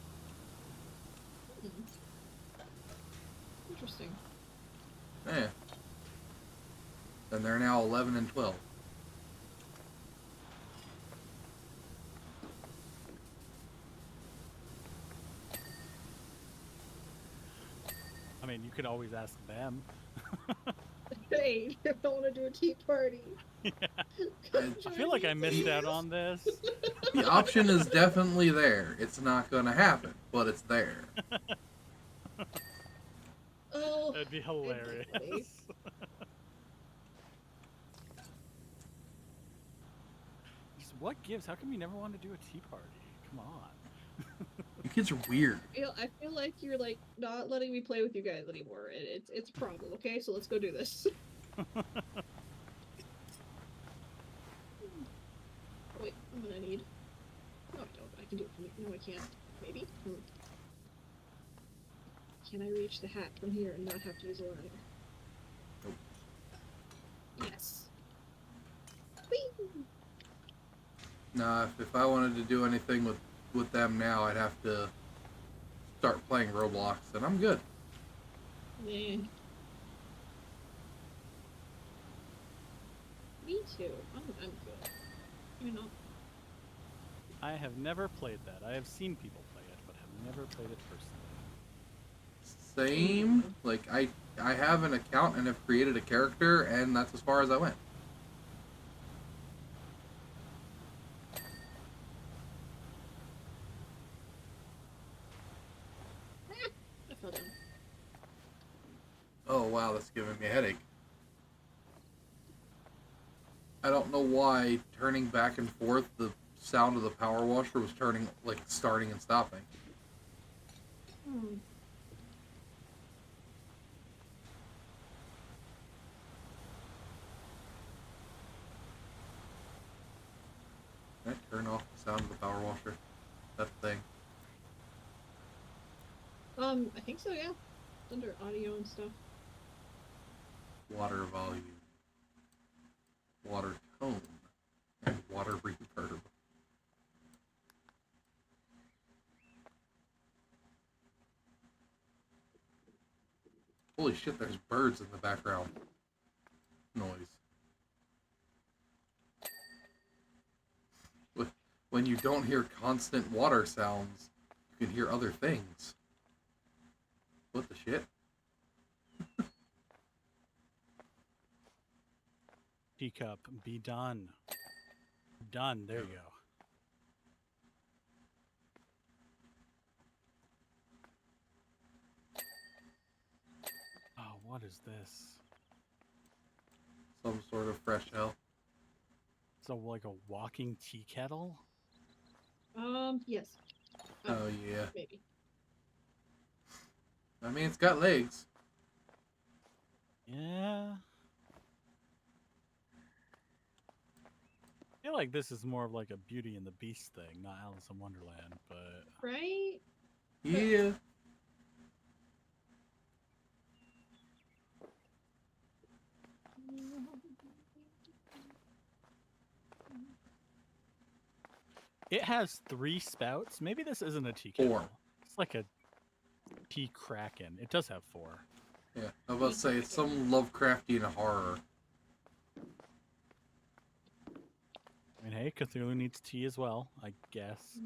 Interesting. Yeah. And they're now 11 and 12. I mean, you could always ask them. Hey, I don't want to do a tea party. I feel like I missed out on this. The option is definitely there. It's not going to happen, but it's there. Oh, That'd be hilarious. funny. Just what gives? How come you never wanted to do a tea party? Come on. You kids are weird. I feel like you're like not letting me play with you guys anymore. It's a problem. Okay, so let's go do this. Wait, I'm gonna need. No, I don't. I can do it from here. No, I can't. Maybe. Can I reach the hat from here and not have to use a ladder? Nope. Yes. Whee! Nah, if I wanted to do anything with them now, I'd have to start playing Roblox, and I'm good. Nah. Me too. I'm good. You know. I have never played that. I have seen people play it, but have never played it personally. Same. Like I have an account and have created a character, and that's as far as I went. I fell down. Oh wow, that's giving me a headache. I don't know why turning back and forth the sound of the power washer was turning like starting and stopping. Can I turn off the sound of the power washer? That thing. I think so, yeah. It's under audio and stuff. Water volume. Water tone. And water reverb. Holy shit, there's birds in the background. Noise. When you don't hear constant water sounds, you can hear other things. What the shit? Teacup, be done. Done. There you go. Oh, what is this? Some sort of fresh hell. So like a walking tea kettle? Yes. Oh yeah. Maybe. I mean, it's got legs. Yeah. I feel like this is more of like a Beauty and the Beast thing, not Alice in Wonderland, but Right? Yeah. it has 3 spouts. Maybe this isn't a tea 4. kettle. It's like a tea kraken. It does have 4. Yeah, I was about to say, it's some Lovecraftian horror. I mean, hey, Cthulhu needs tea as well, I guess.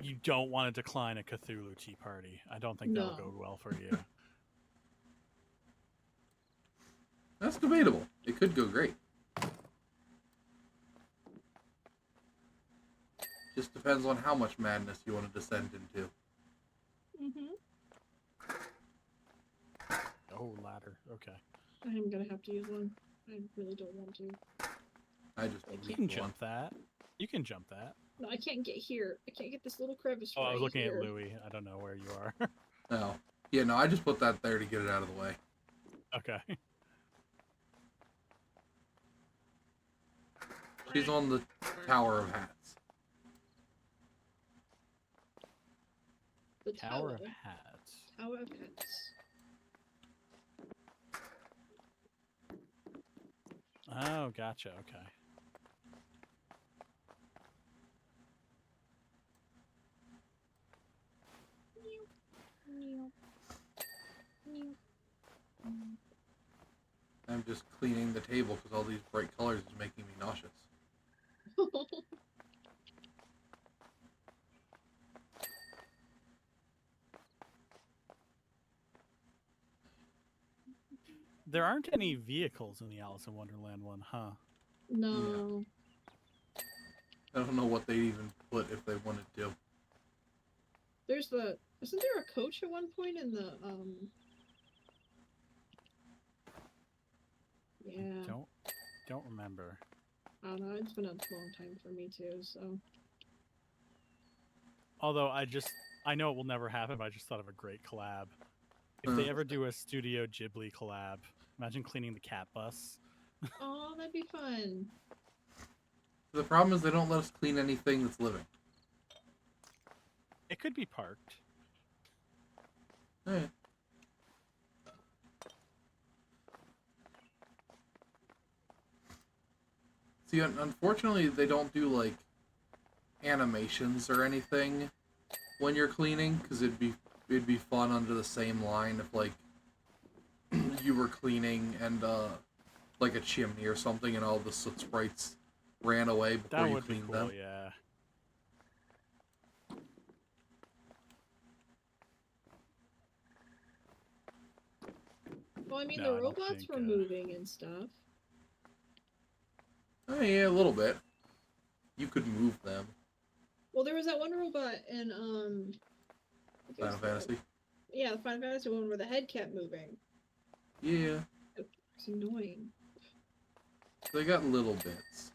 You don't want to decline a Cthulhu tea party. I don't think that would No. go well for you. That's debatable. It could go great. Just depends on how much madness you want to descend into. Mm-hmm. Oh, ladder. Okay. I am gonna have to use one. I really don't want to. I just You You need can one. jump that. You can jump that. No, I can't get here. I can't get this little crevice Oh, right I was looking here. at Louis. I don't know where you are. No. Yeah, no, I just put that there to get it out of the way. Okay. She's on the Tower of Hats. The Tower of Hats. Tower of Hats. Oh, gotcha. Okay. I'm just cleaning the table because all these bright colors is making me nauseous. There aren't any vehicles in the Alice in Wonderland one, huh? No. I don't know what they'd even put if they wanted to. There's the. Isn't there a coach at one point in the Yeah. Don't remember. I don't know. It's been a long time for me too. So. Although I know it will never happen, but I just thought of a great collab. If they ever do a Studio Ghibli collab, imagine cleaning the cat bus. Oh, that'd be fun. The problem is they don't let us clean anything that's living. It could be parked. Eh. See, unfortunately, they don't do, like, animations or anything when you're cleaning, because it'd be fun under the same line if, like, you were cleaning and, like a chimney or something, and all the soot sprites ran away before That you would be cleaned cool, them. yeah. Well, I mean, No, the I don't robots think, were moving and stuff. Oh, yeah, a little bit. You could move them. Well, there was that one robot in I think it Final was the- Fantasy. Yeah, the Final Fantasy one where the head kept moving. Yeah, It's annoying. they got little bits.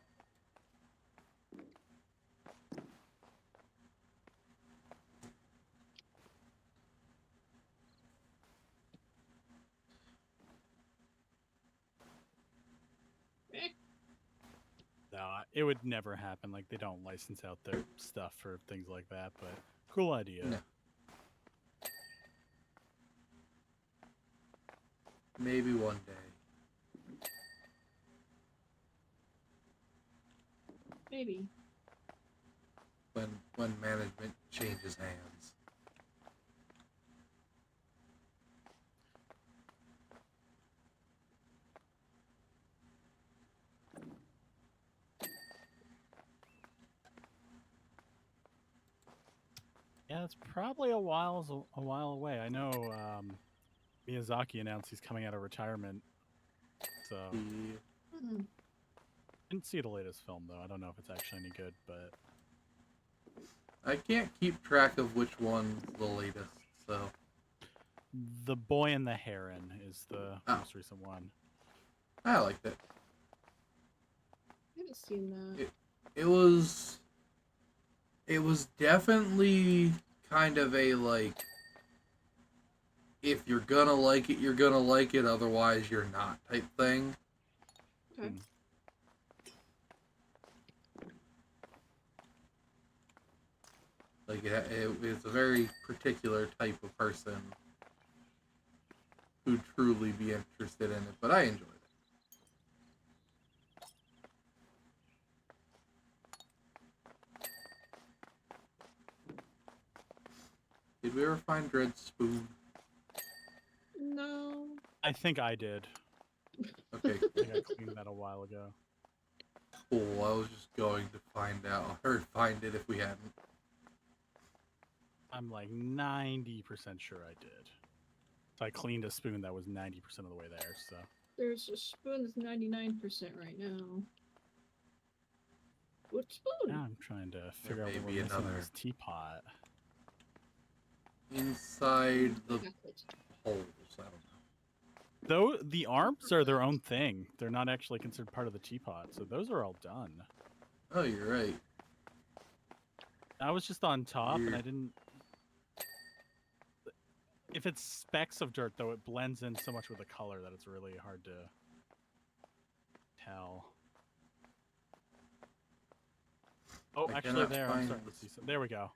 No, it would never happen. Like, they don't license out their stuff for things like that, but cool idea. No. Maybe one day. Maybe. When management changes hands. Yeah, it's probably a while away. I know Miyazaki announced he's coming out of retirement, so Yeah. Hmm. didn't see the latest film though. I don't know if it's actually any good, but I can't keep track of which one's the latest, so The Boy and the Heron is the Oh. most recent one. I liked it. I haven't seen that. It was definitely kind of a, like, if you're gonna like it, you're gonna like it, otherwise you're not type thing. Okay. Hmm. Like it's a very particular type of person who'd truly be interested in it, but I enjoyed it. Did we ever find Dred's spoon? No. I think I did. Okay, I think I cleaned that a while ago. cool. I was just going to find out or find it if we hadn't. I'm like 90% sure I did. So I cleaned a spoon that was 90% of the way there, so. There's a spoon that's 99% right now. What spoon? Now I'm trying to figure out may what be we're missing in another. this teapot. Inside the Chocolate. holes. I don't know. Though the arms are their own thing. They're not actually considered part of the teapot, so those are all done. Oh, you're right. I was just on top and I Weird. didn't. If it's specks of dirt, though, it blends in so much with the color that it's really hard to tell. Oh, I actually, cannot there, I'm find starting to the see some. There we go.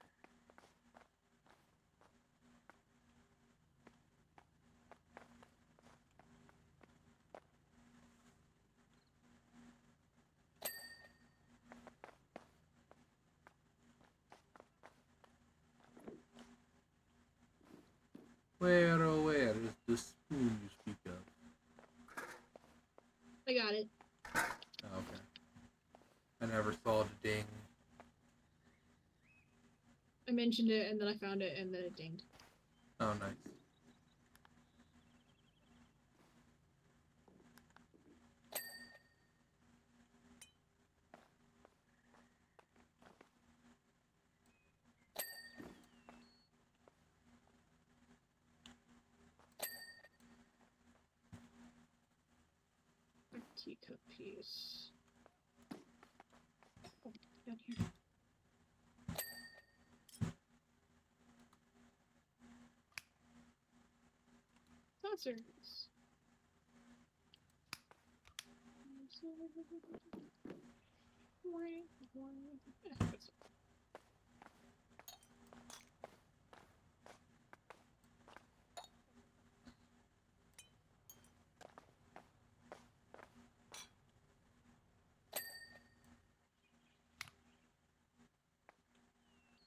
Where, oh, where is the spoon you speak of? I got it. Oh, okay. I never saw the ding. I mentioned it and then I found it and then it dinged. Oh, nice. A teacup piece. Oh, down here. Saucers.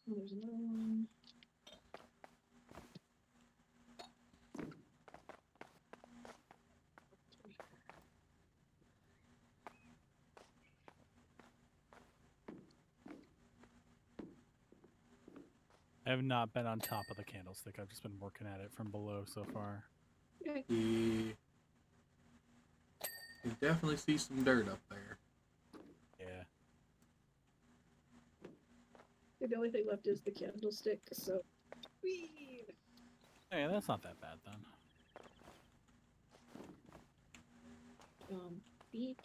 Oh, there's another one. I have not been on top of the candlestick. I've just been working at it from below so far. Okay. You can definitely see some dirt up there. Yeah. The only thing left is the candlestick, so. Whee! Hey, that's not that bad then.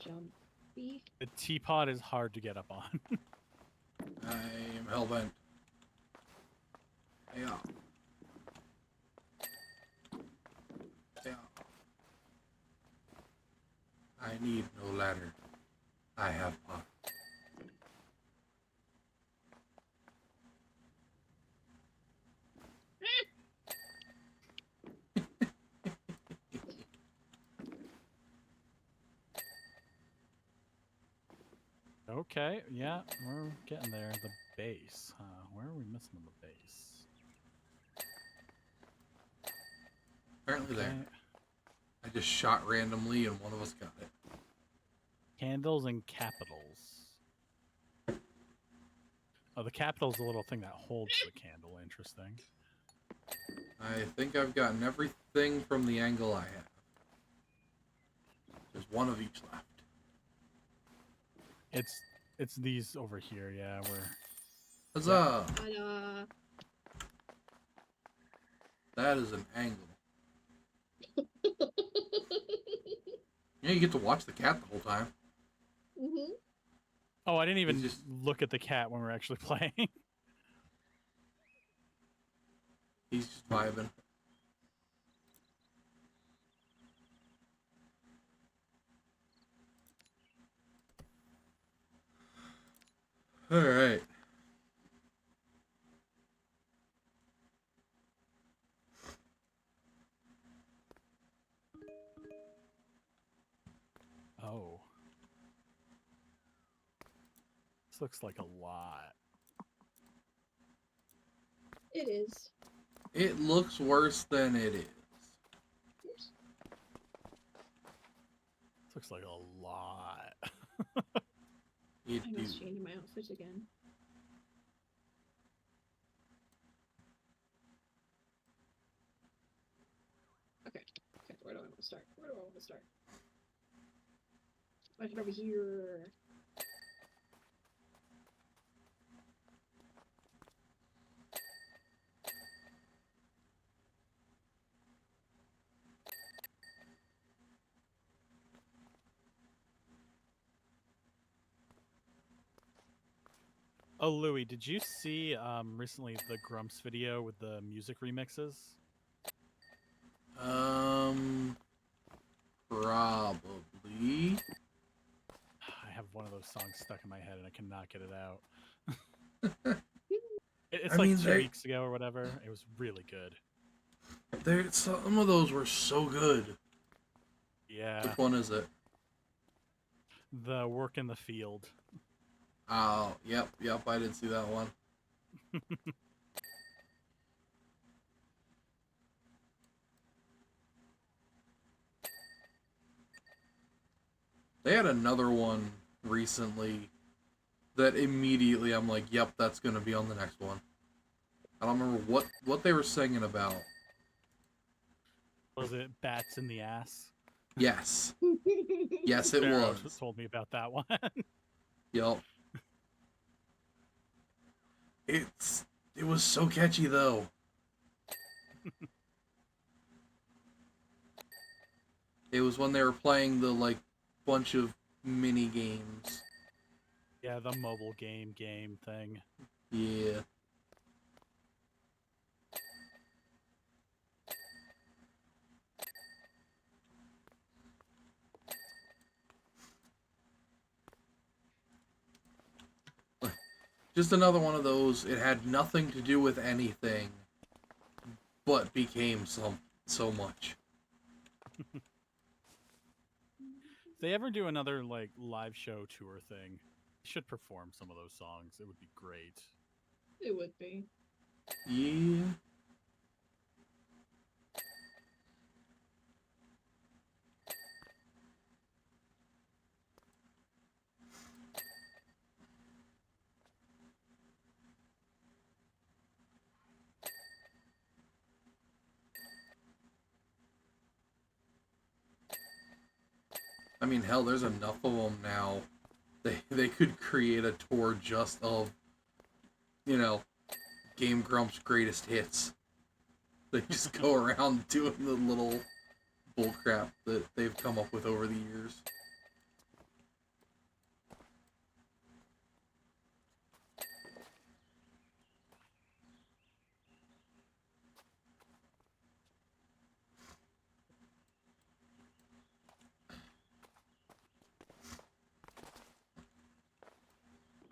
Jumpy. The teapot is hard to get up on. I am hellbent. Yeah. Yeah. I need no ladder. I have pot. Okay, yeah, we're getting there. The base. Where are we missing on the base? Apparently Okay. there. I just shot randomly and one of us got it. Candles and capitals. Oh, the capital's the little thing that holds the candle. Interesting. I think I've gotten everything from the angle I have. There's one of each left. It's these over here, yeah, where Huzzah! Ta-da! That is an angle. Yeah, you get to watch the cat the whole time. Mm-hmm. Oh, I didn't even He's just- look at the cat when we were actually playing. He's just vibing. All right. Oh. This looks like a lot. It is. It looks worse than it is. Oops. This looks like a lot. It I do. must change my outfit again. Okay. Okay, where do I want to start? Where do I want to start? I head over here. Oh, Louis, did you see recently the Grumps video with the music remixes? Probably. I have one of those songs stuck in my head and I cannot get it out. It's I like mean, 2 weeks ago or whatever. It was really good. some of those were so good. Yeah, Which one is it? the work in the field. Oh, yep. I didn't see that one. They had another one recently that immediately I'm like, yep, that's gonna be on the next one. I don't remember what they were singing about. Was it Bats in the Ass? Yes. Yes, it Pharaoh was. told me about that one. Yup. It was so catchy though. It was when they were playing the like bunch of mini games. Yeah, the mobile game thing. Yeah. Just another one of those. It had nothing to do with anything, but became so much. If they ever do another like live show tour thing, they should perform some of those songs. It would be great. It would be. Yeah. I mean, hell, there's enough of them now. They could create a tour just of, you know, Game Grumps' greatest hits. They just go around doing the little bullcrap that they've come up with over the years.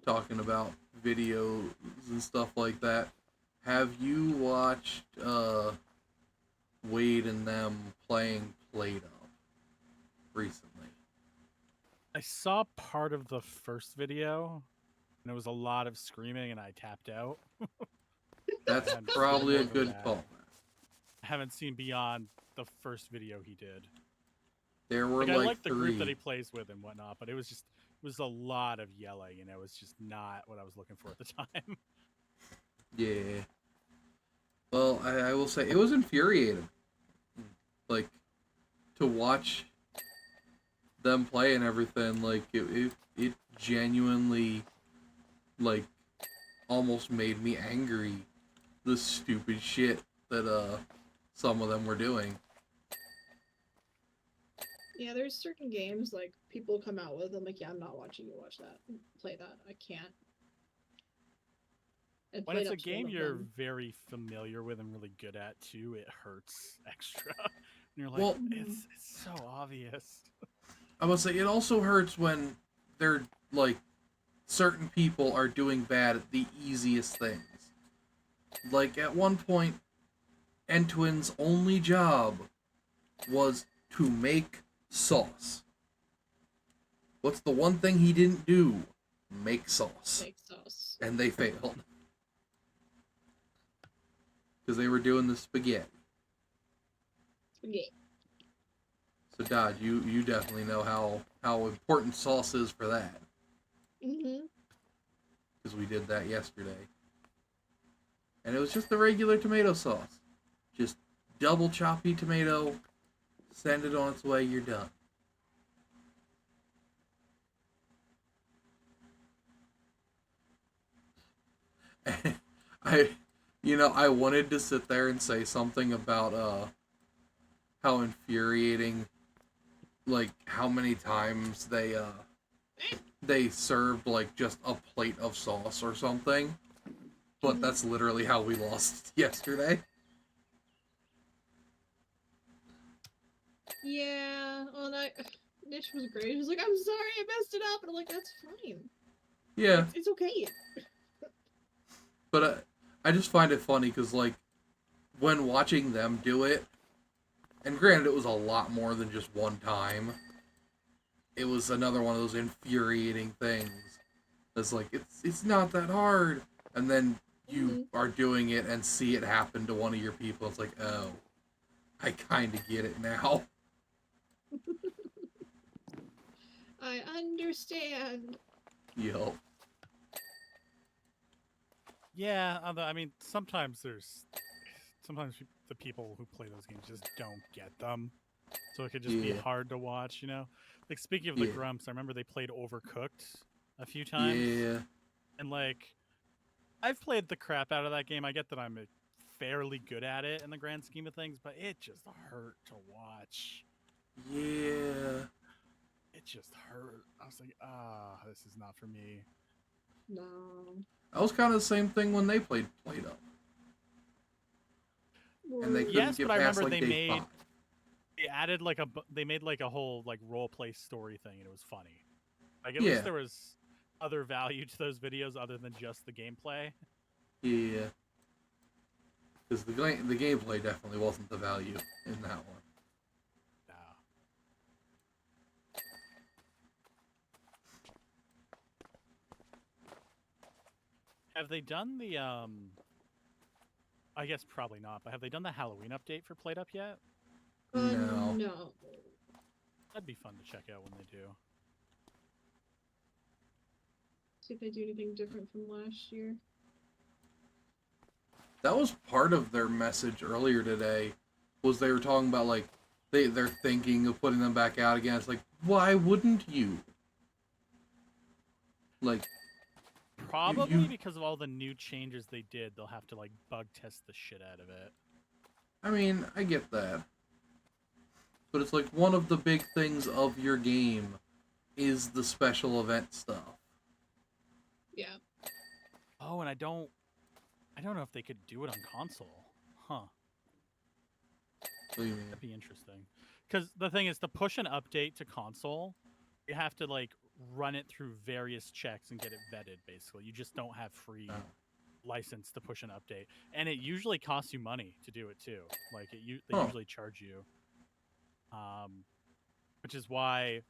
Talking about videos and stuff like that. Have you watched Wade and them playing Play-Doh recently? I saw part of the first video, and it was a lot of screaming, and I tapped out. That's I hadn't seen probably a more than good that. call. I haven't seen beyond the first video he did. There were Like I like like the group that three. he plays with and whatnot, but it was a lot of yelling, and it was just not what I was looking for at the time. Yeah. Well, I will say it was infuriating. Like to watch them play and everything. Like it genuinely like almost made me angry. The stupid shit that some of them were doing. Yeah, there's certain games like people come out with. I'm like, yeah, I'm not watching you watch that, play that. I can't. And When played it's a up to one game of you're them. very familiar with and really good at too, it hurts extra. And you're like, Well, it's so obvious. I must say it also hurts when they're like certain people are doing bad at the easiest things. Like at one point, Entwin's only job was to make sauce. What's the one thing he didn't do? Make sauce. Make sauce. And they failed. Because they were doing the spaghetti. Spaghetti. So Dodge, you definitely know how important sauce is for that. Mm-hmm. Because we did that yesterday. And it was just the regular tomato sauce. Just double choppy tomato, send it on its way, you're done. I wanted to sit there and say something about how infuriating, like how many times they served like just a plate of sauce or something, but that's literally how we lost yesterday. Yeah, well, Nish was great. He was like, I'm sorry I messed it up. And I'm like, that's fine. Yeah, It's okay. but I just find it funny because like when watching them do it, and granted it was a lot more than just one time, it was another one of those infuriating things. It's like it's not that hard, and then you are doing it and see it happen to one of your people. It's like, oh, I kind of get it now. I understand. Yup. Yeah, although, I mean, sometimes the people who play those games just don't get them, so it could just be Yeah. hard to watch. Like speaking of the Yeah. Grumps, I remember they played Overcooked a few times, Yeah. and like I've played the crap out of that game. I get that I'm fairly good at it in the grand scheme of things, but it just hurt to watch. Yeah. It just hurt. I was like, this is not for me. No. That was kind of the same thing when they played Played Up. And they couldn't Yes, get but I past remember like they day made 5. they added they made like a whole like role play story thing, and it was funny. Like at Yeah. least there was other value to those videos other than just the gameplay. Yeah. Because the gameplay definitely wasn't the value in that one. No. Have they done the I guess probably not, but have they done the Halloween update for Played Up yet? No. No. That'd be fun to check out when they do. See if they do anything different from last year. That was part of their message earlier today, was they were talking about like they're thinking of putting them back out again. It's like, why wouldn't you? Like, Probably you because of all the new changes they did, they'll have to like bug test the shit out of it. I mean, I get that. But it's like one of the big things of your game is the special event stuff. Yeah. Oh, and I don't know if they could do it on console. Huh. What do you mean? That'd be interesting. Because the thing is, to push an update to console, you have to like run it through various checks and get it vetted. Basically, you just don't have free license to push an update, and it usually costs you money to do it too. Like they usually charge you, which is why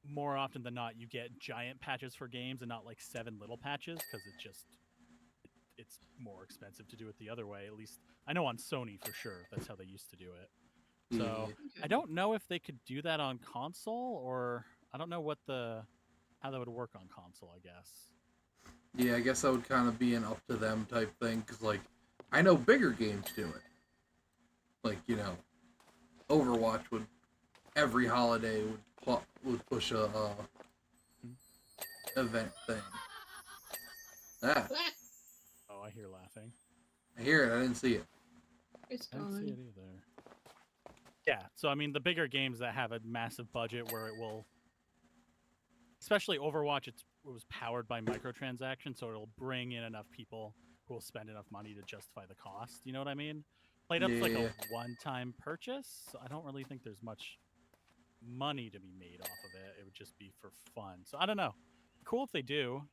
more often than not you get giant patches for games and not like 7 little patches, because it's more expensive to do it the other way. At least I know on Sony for sure. That's how they used to do it. So Yeah. I don't know if they could do that on console, or I don't know how that would work on console, I guess. Yeah, I guess that would kind of be an up to them type thing, because like I know bigger games do it. Like, Overwatch would every holiday would push a event thing. Ah, Oh, I hear laughing. I hear it. I didn't see it. It's I didn't see gone. it either. Yeah, so I mean, the bigger games that have a massive budget where it will, especially Overwatch, it was powered by microtransactions, so it'll bring in enough people who will spend enough money to justify the cost. You know what I mean? Played Up's like Yeah. a one-time purchase, so I don't really think there's much money to be made off of it. It would just be for fun. So I don't know. Cool if they do.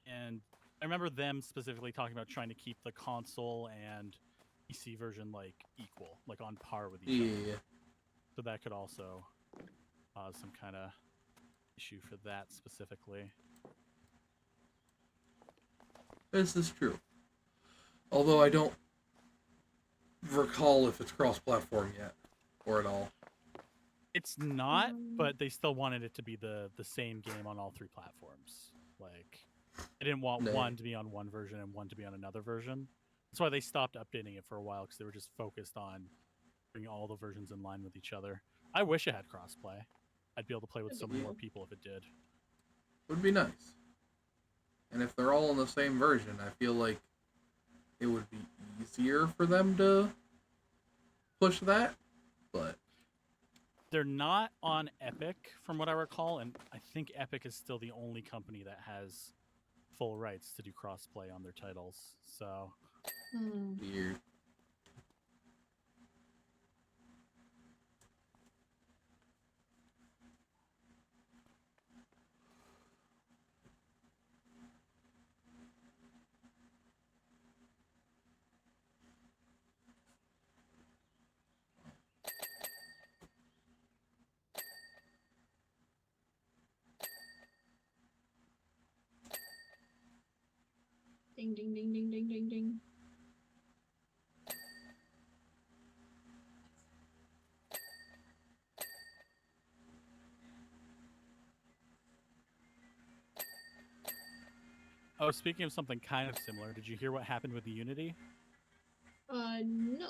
And I remember them specifically talking about trying to keep the console and PC version like equal, like on par with each other. Yeah. So that could also cause some kind of issue for that specifically. This is true. Although I don't recall if it's cross-platform yet or at all. It's not, Um, but they still wanted it to be the same game on all 3 platforms. Like, they didn't want No. one to be on one version and one to be on another version. That's why they stopped updating it for a while, because they were just focused on bringing all the versions in line with each other. I wish it had crossplay. I'd be able to play with That'd so be many more cool. people if it did. Would be nice. And if they're all in the same version, I feel like it would be easier for them to push that. But They're not on Epic, from what I recall, and I think Epic is still the only company that has full rights to do crossplay on their titles. So weird. Ding ding ding ding ding ding ding. Oh, speaking of something kind of similar, did you hear what happened with the Unity? No.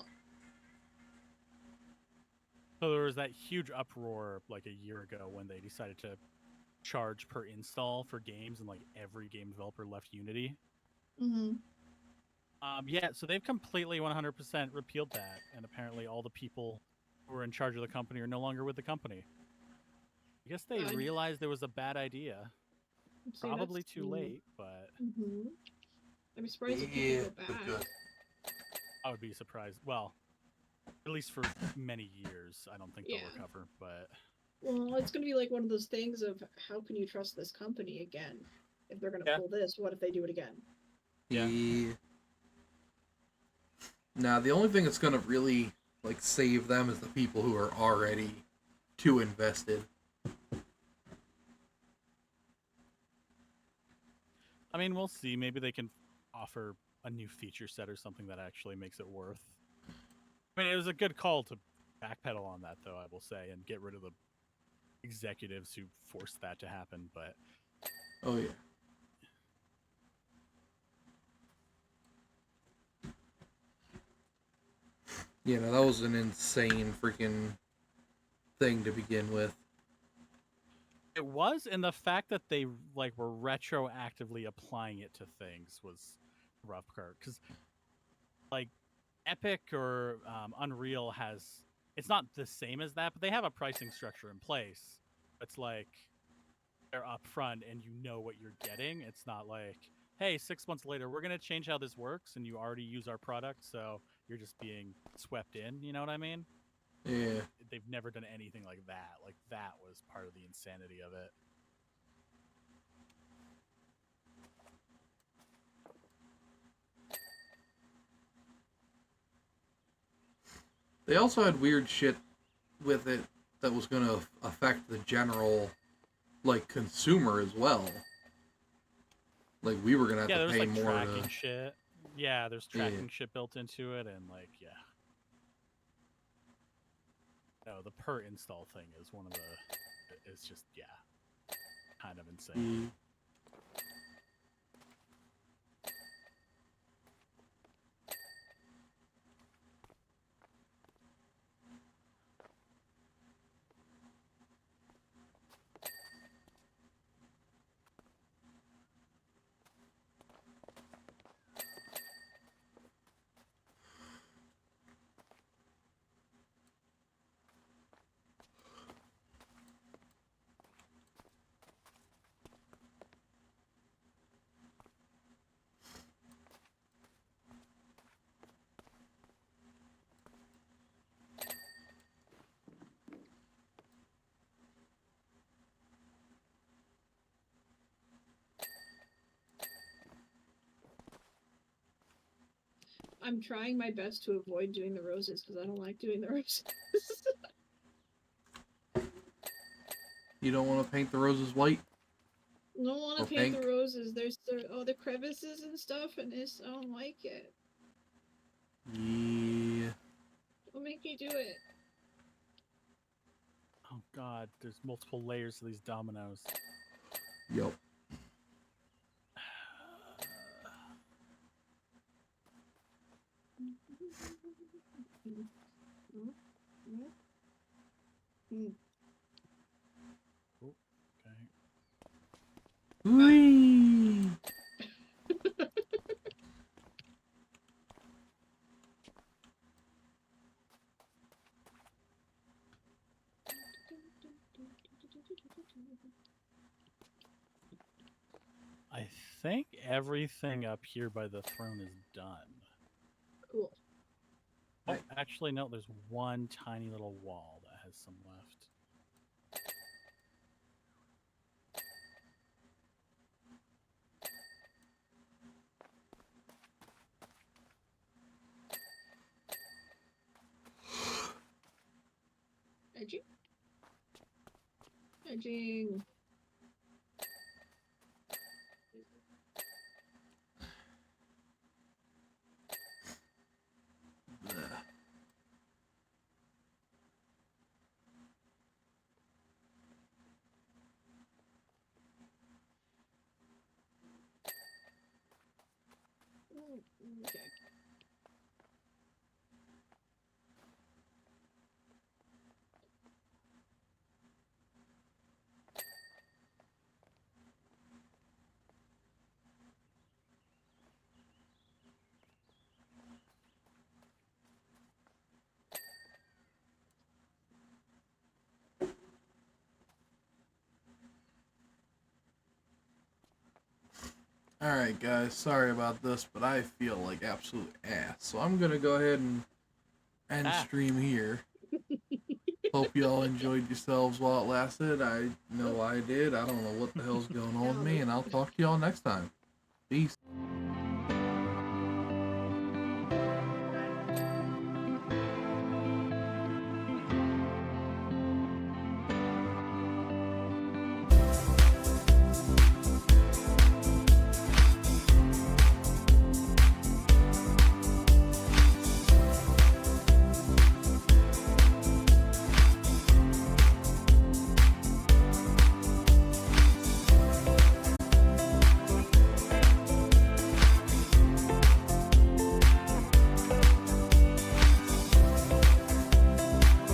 So there was that huge uproar like a year ago when they decided to charge per install for games, and like every game developer left Unity. Mm-hmm. Yeah, so they've completely 100% repealed that, and apparently all the people who were in charge of the company are no longer with the company. I guess they God. realized it was a bad idea. See, Probably that's too late, but Mm-hmm. I'd be surprised if Yeah, people go but back. good. I would be surprised. Well, at least for many years, I don't think they'll Yeah. recover. But Well, it's gonna be like one of those things of how can you trust this company again? If they're gonna Yeah. pull this, what if they do it again? Yeah. Now, the only thing that's gonna really like save them is the people who are already too invested. I mean, we'll see. Maybe they can offer a new feature set or something that actually makes it worth. I mean, it was a good call to backpedal on that, though, I will say, and get rid of the executives who forced that to happen. But Oh yeah. Yeah, no, that was an insane freaking thing to begin with. it was, and the fact that they like were retroactively applying it to things was a rough part, because like Epic or Unreal has, it's not the same as that, but they have a pricing structure in place. It's like they're upfront and you know what you're getting. It's not like, hey, 6 months later we're gonna change how this works, and you already use our product, so you're just being swept in. You know what I mean? Yeah. They've never done anything like that. Like that was part of the insanity of it. They also had weird shit with it that was gonna affect the general like consumer as well. Like we were gonna have Yeah, to there's pay like more tracking to. shit. Yeah, there's Yeah. tracking shit built into it, and like, yeah. No, the per install thing is one of the. It's just, yeah, kind of insane. I'm trying my best to avoid doing the roses because I don't like doing the roses. You don't want to paint the roses white? I don't want Or to paint pink? the roses. There's the crevices and stuff, and I don't like it. Yeah. Don't make me do it. Oh god, there's multiple layers of these dominoes. Yup. Oh, okay. Whee! I think everything up here by the throne is done. Cool. Oh, Right. actually, no, there's one tiny little wall that has some left. Edging. Edging. Bleh. Okay. Alright, guys, sorry about this, but I feel like absolute ass. So I'm gonna go ahead and end stream here. Hope y'all enjoyed yourselves while it lasted. I know I did. I don't know what the hell's going on with me, and I'll talk to y'all next time. Peace.